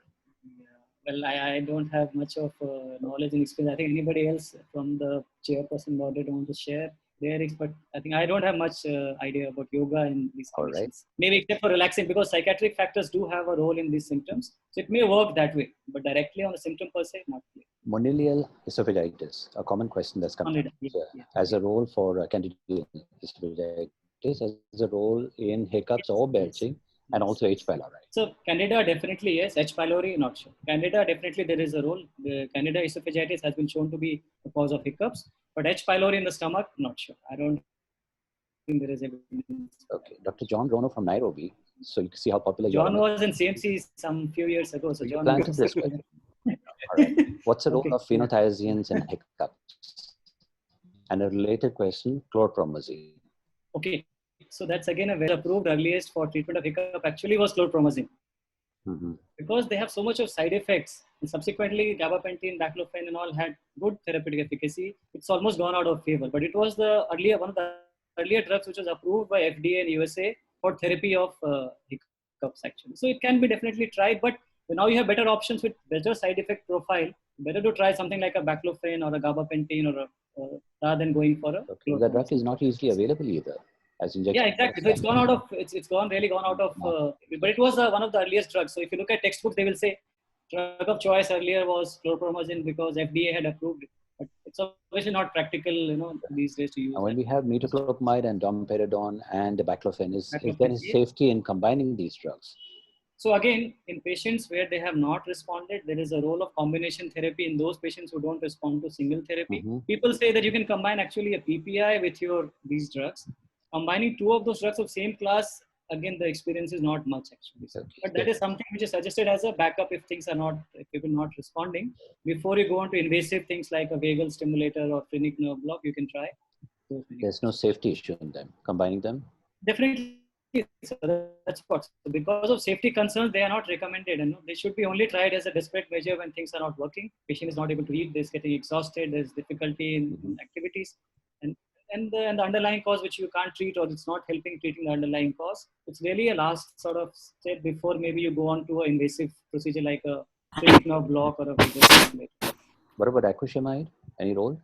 Well, I don't have much of knowledge and experience. I think anybody else from the chairperson moderator want to share their expert. I think I don't have much idea about yoga in these All right. conditions. Maybe except for relaxing, because psychiatric factors do have a role in these symptoms. So it may work that way, but directly on the symptom per se, not clear. Monilial esophagitis, a common question that's come up. As a role for candida esophagitis, as a role in hiccups or belching, and also H. pylori. So Candida definitely yes, H. pylori not sure. Candida definitely there is a role. The Candida esophagitis has been shown to be the cause of hiccups, but H. pylori in the stomach not sure. I don't think there is evidence. Okay, Dr. John Rono from Nairobi. So you can see how popular John you are. was in CMC some few years ago. So You John planted this question. All right. What's the role of phenothiazines in hiccups? And a related question, chlorpromazine. Okay, so that's again a very approved earliest for treatment of hiccup actually was chlorpromazine. Because they have so much of side effects, and subsequently gabapentin, baclofen, and all had good therapeutic efficacy. It's almost gone out of favor. But it was the one of the earlier drugs which was approved by FDA and USA for therapy of hiccups actually. So it can be definitely tried, but now you have better options with better side effect profile. Better to try something like a baclofen or a gabapentin or rather than going for a. Okay. The drug is not easily available either. As injection. Yeah, exactly. So it's gone out of it's gone really gone out of. But it was one of the earliest drugs. So if you look at textbooks, they will say drug of choice earlier was chlorpromazine because FDA had approved it. But it's obviously not practical, these days to use. And when we have metoclopramide and domperidone and the baclofen, is there a safety in combining these drugs? So again, in patients where they have not responded, there is a role of combination therapy in those patients who don't respond to single therapy. People say that you can combine actually a PPI with these drugs. Combining two of those drugs of same class, again, the experience is not much actually. So, but that is something which is suggested as a backup if people not responding. Before you go on to invasive things like a vagal stimulator or phrenic nerve block, you can try. There's no safety issue in them, combining them? Definitely. So that's what. So because of safety concerns, they are not recommended. And they should be only tried as a desperate measure when things are not working. Patient is not able to eat, they're getting exhausted, there's difficulty in activities. And the underlying cause which you can't treat or it's not helping treating the underlying cause. It's really a last sort of step before maybe you go on to an invasive procedure like a phrenic nerve block or a vagal stimulator. What about acrylamide? Any role?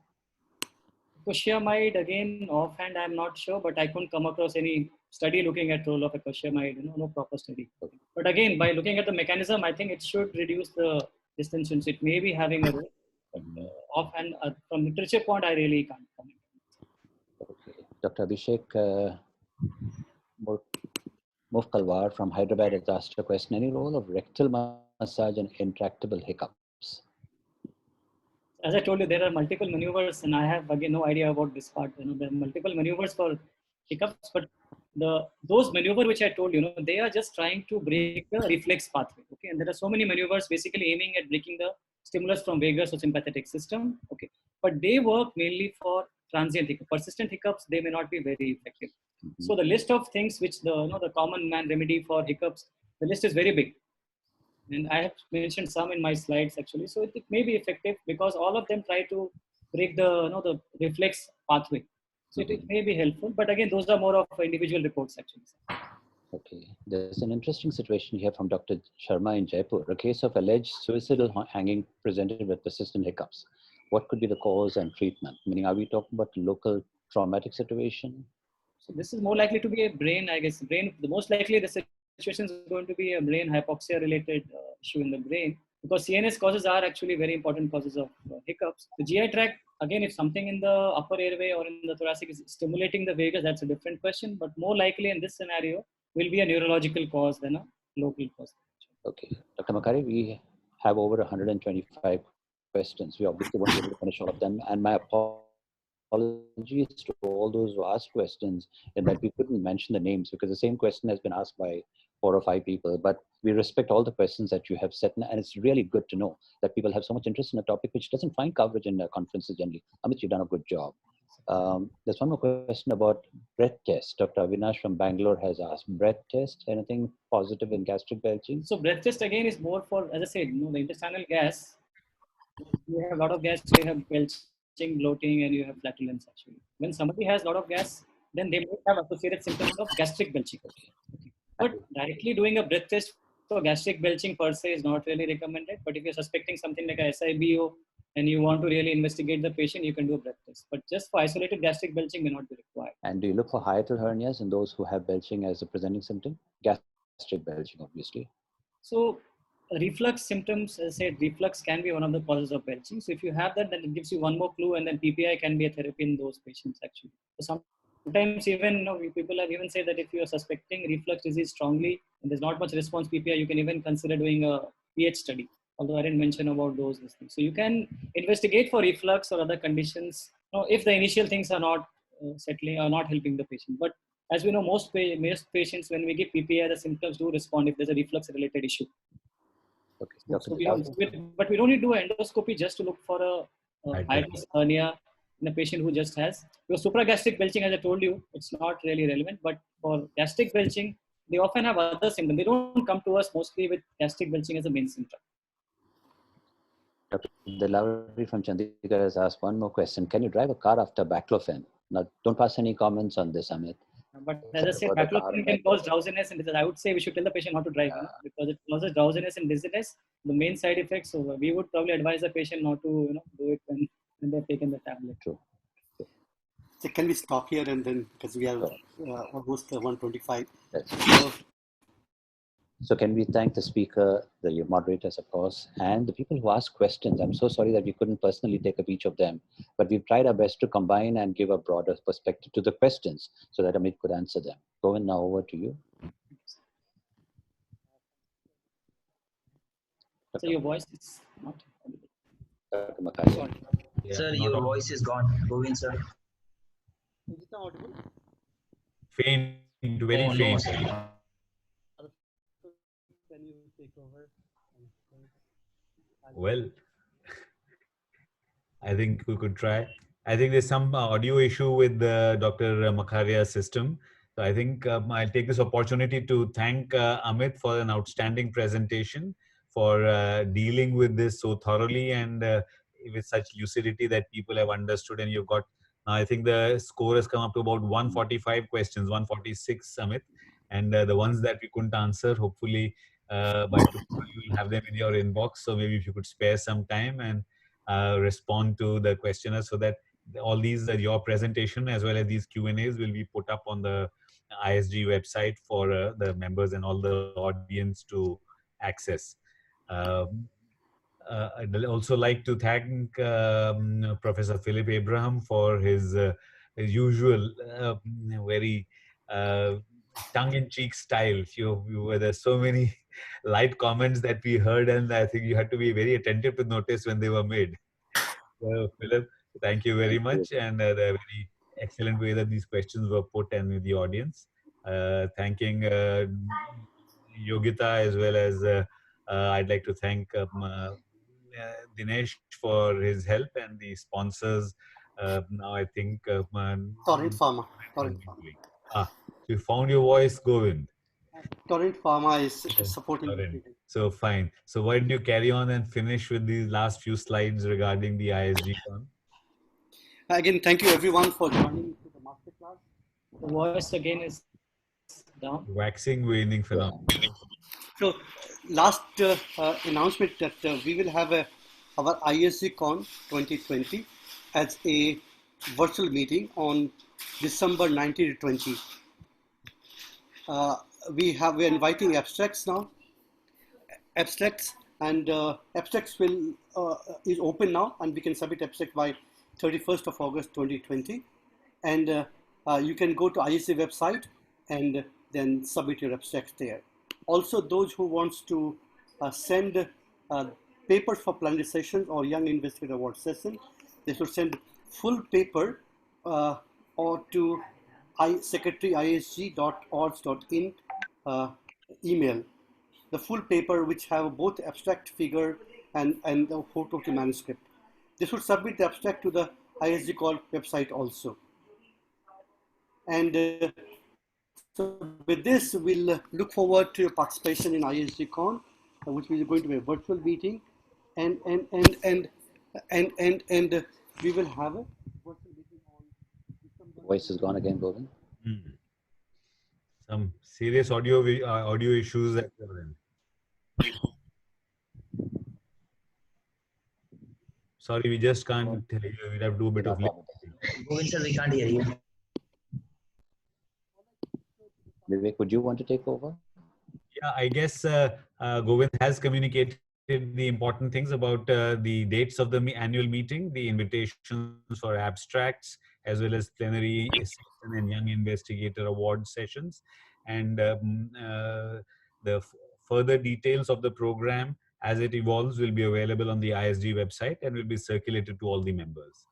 Icosiamide, again, offhand, I'm not sure, but I couldn't come across any study looking at role of icosiamide, no proper study. But again, by looking at the mechanism, I think it should reduce the distensions. It may be having a role, but offhand, from literature point, I really can't comment. Okay. Dr. Abhishek Mufkalwar from Hyderabad has asked a question. Any role of rectal massage in intractable hiccups? As I told you, there are multiple maneuvers, and I have again no idea about this part. There are multiple maneuvers for hiccups, but those maneuver which I told you, they are just trying to break the reflex pathway. Okay, and there are so many maneuvers basically aiming at breaking the stimulus from vagus or sympathetic system. Okay, but they work mainly for transient hiccups. Persistent hiccups, they may not be very effective. Mm-hmm. So the list of things which the common man remedy for hiccups, the list is very big. And I have mentioned some in my slides actually. So it may be effective because all of them try to break the reflex pathway. So it may be helpful, but again, those are more of individual reports actually. Okay, there's an interesting situation here from Dr. Sharma in Jaipur, a case of alleged suicidal hanging presented with persistent hiccups. What could be the cause and treatment? Meaning, are we talking about local traumatic situation? So this is more likely to be a brain, I guess. The most likely the situation is going to be a brain hypoxia related issue in the brain, because CNS causes are actually very important causes of hiccups. The GI tract, again, if something in the upper airway or in the thoracic is stimulating the vagus, that's a different question. But more likely in this scenario will be a neurological cause than a local cause. Okay, Dr. Makari, we have over 125 questions. We obviously won't be able to finish all of them. And my apologies to all those who asked questions in that we couldn't mention the names because the same question has been asked by 4 or 5 people. But we respect all the questions that you have set. And it's really good to know that people have so much interest in a topic which doesn't find coverage in conferences generally. Amit, you've done a good job. There's one more question about breath test. Dr. Avinash from Bangalore has asked, breath test, anything positive in gastric belching? So breath test again is more for, as I said, the intestinal gas. You have a lot of gas, so you have belching, bloating, and you have flatulence actually. When somebody has a lot of gas, then they may have associated symptoms of gastric belching. Okay. But directly doing a breath test for gastric belching per se is not really recommended. But if you're suspecting something like a SIBO and you want to really investigate the patient, you can do a breath test. But just for isolated gastric belching may not be required. And do you look for hiatal hernias in those who have belching as a presenting symptom? Gastric belching, obviously. So reflux symptoms, as I said, reflux can be one of the causes of belching. So if you have that, then it gives you one more clue, and then PPI can be a therapy in those patients actually. So sometimes even people have even said that if you are suspecting reflux disease strongly and there's not much response PPI, you can even consider doing a pH study. Although I didn't mention about those things. So you can investigate for reflux or other conditions if the initial things are not settling or not helping the patient. But as we know, most patients, when we give PPI, the symptoms do respond if there's a reflux-related issue. Okay. So but we don't need to do an endoscopy just to look for a hiatus hernia in a patient who just has. Because supragastric belching, as I told you, it's not really relevant. But for gastric belching, they often have other symptoms. They don't come to us mostly with gastric belching as a main symptom. Dr. Delavri from Chandigarh has asked one more question. Can you drive a car after baclofen? Now, don't pass any comments on this, Amit. But as I said, baclofen can cause drowsiness, and I would say we should tell the patient not to drive because it causes drowsiness and dizziness, the main side effects. So we would probably advise the patient not to do it when they've taken the tablet. True. So can we stop here and then, because we have almost 125. So can we thank the speaker, the moderators, of course, and the people who asked questions. I'm so sorry that we couldn't personally take up each of them, but we've tried our best to combine and give a broader perspective to the questions so that Amit could answer them. Govind, now over to you. So your voice is not audible. Dr. Makari. Yeah, sir, your voice is gone. Govind, sir. Is it not audible? Faint, very faint. Can you take over? Well, I think we could try. I think there's some audio issue with the Dr. Makharia's system. So I think I'll take this opportunity to thank Amit for an outstanding presentation, for dealing with this so thoroughly and with such lucidity that people have understood. And you've got, I think the score has come up to about 145 questions, 146, Amit. And the ones that we couldn't answer, hopefully by tomorrow you will have them in your inbox. So maybe if you could spare some time and respond to the questionnaire so that all these, your presentation as well as these Q&As will be put up on the ISG website for the members and all the audience to access. Um, I'd also like to thank Professor Philip Abraham for his usual very uh, tongue-in-cheek style. There's so many light comments that we heard, and I think you had to be very attentive to notice when they were made. So, Philip, thank you very much, and the very excellent way that these questions were put and with the audience. Thanking Yogita as well as I'd like to thank Dinesh for his help and the sponsors. Now I think Torrent Pharma. has been doing. So you found your voice, Govind. Torrent Pharma is supporting this Torrent. meeting. So fine. So why don't you carry on and finish with these last few slides regarding the ISG con? Again, thank you everyone for joining to the masterclass. The voice again is down. Waxing, waning phenomenon. So, last announcement that we will have our ISG Con 2020 as a virtual meeting on December 19 to 20. We're inviting abstracts now. Abstracts and abstracts is open now, and we can submit abstract by 31st of August 2020. And you can go to ISG website and then submit your abstracts there. Also, those who wants to send papers for plenary sessions or Young Investigator Award session, they should send full paper or to secretary.isg.org.in email. The full paper which have both abstract figure and the photo of the manuscript. They should submit the abstract to the ISG call website also. And so with this, we'll look forward to your participation in ISG Con, which is going to be a virtual meeting, and we will have a virtual meeting on December. Voice is gone again, Govind. Some serious audio issues that are in. Sorry, we just can't hear you. We'll have to do a bit of Govind sir, we can't hear you. Vivek, would you want to take over? Yeah, I guess Govind has communicated the important things about the dates of the annual meeting, the invitations for abstracts, as well as plenary session and Young Investigator Award sessions, and the further details of the program as it evolves will be available on the ISG website and will be circulated to all the members.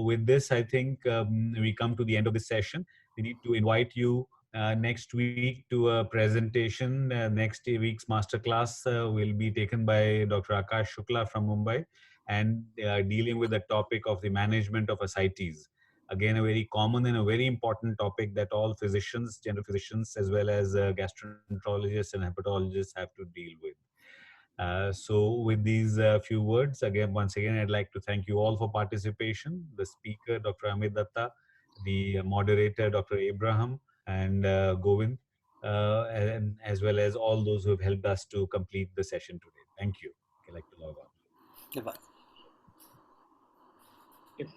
With this, I think we come to the end of this session. We need to invite you next week to a presentation. Next week's masterclass will be taken by Dr. Akash Shukla from Mumbai, and dealing with the topic of the management of ascites. Again, a very common and a very important topic that all physicians, general physicians, as well as gastroenterologists and hepatologists have to deal with. So with these few words, once again, I'd like to thank you all for participation. The speaker, Dr. Amit Dutta, the moderator, Dr. Abraham, and Govind, and as well as all those who have helped us to complete the session today. Thank you. I'd like to log on. Goodbye. Yes.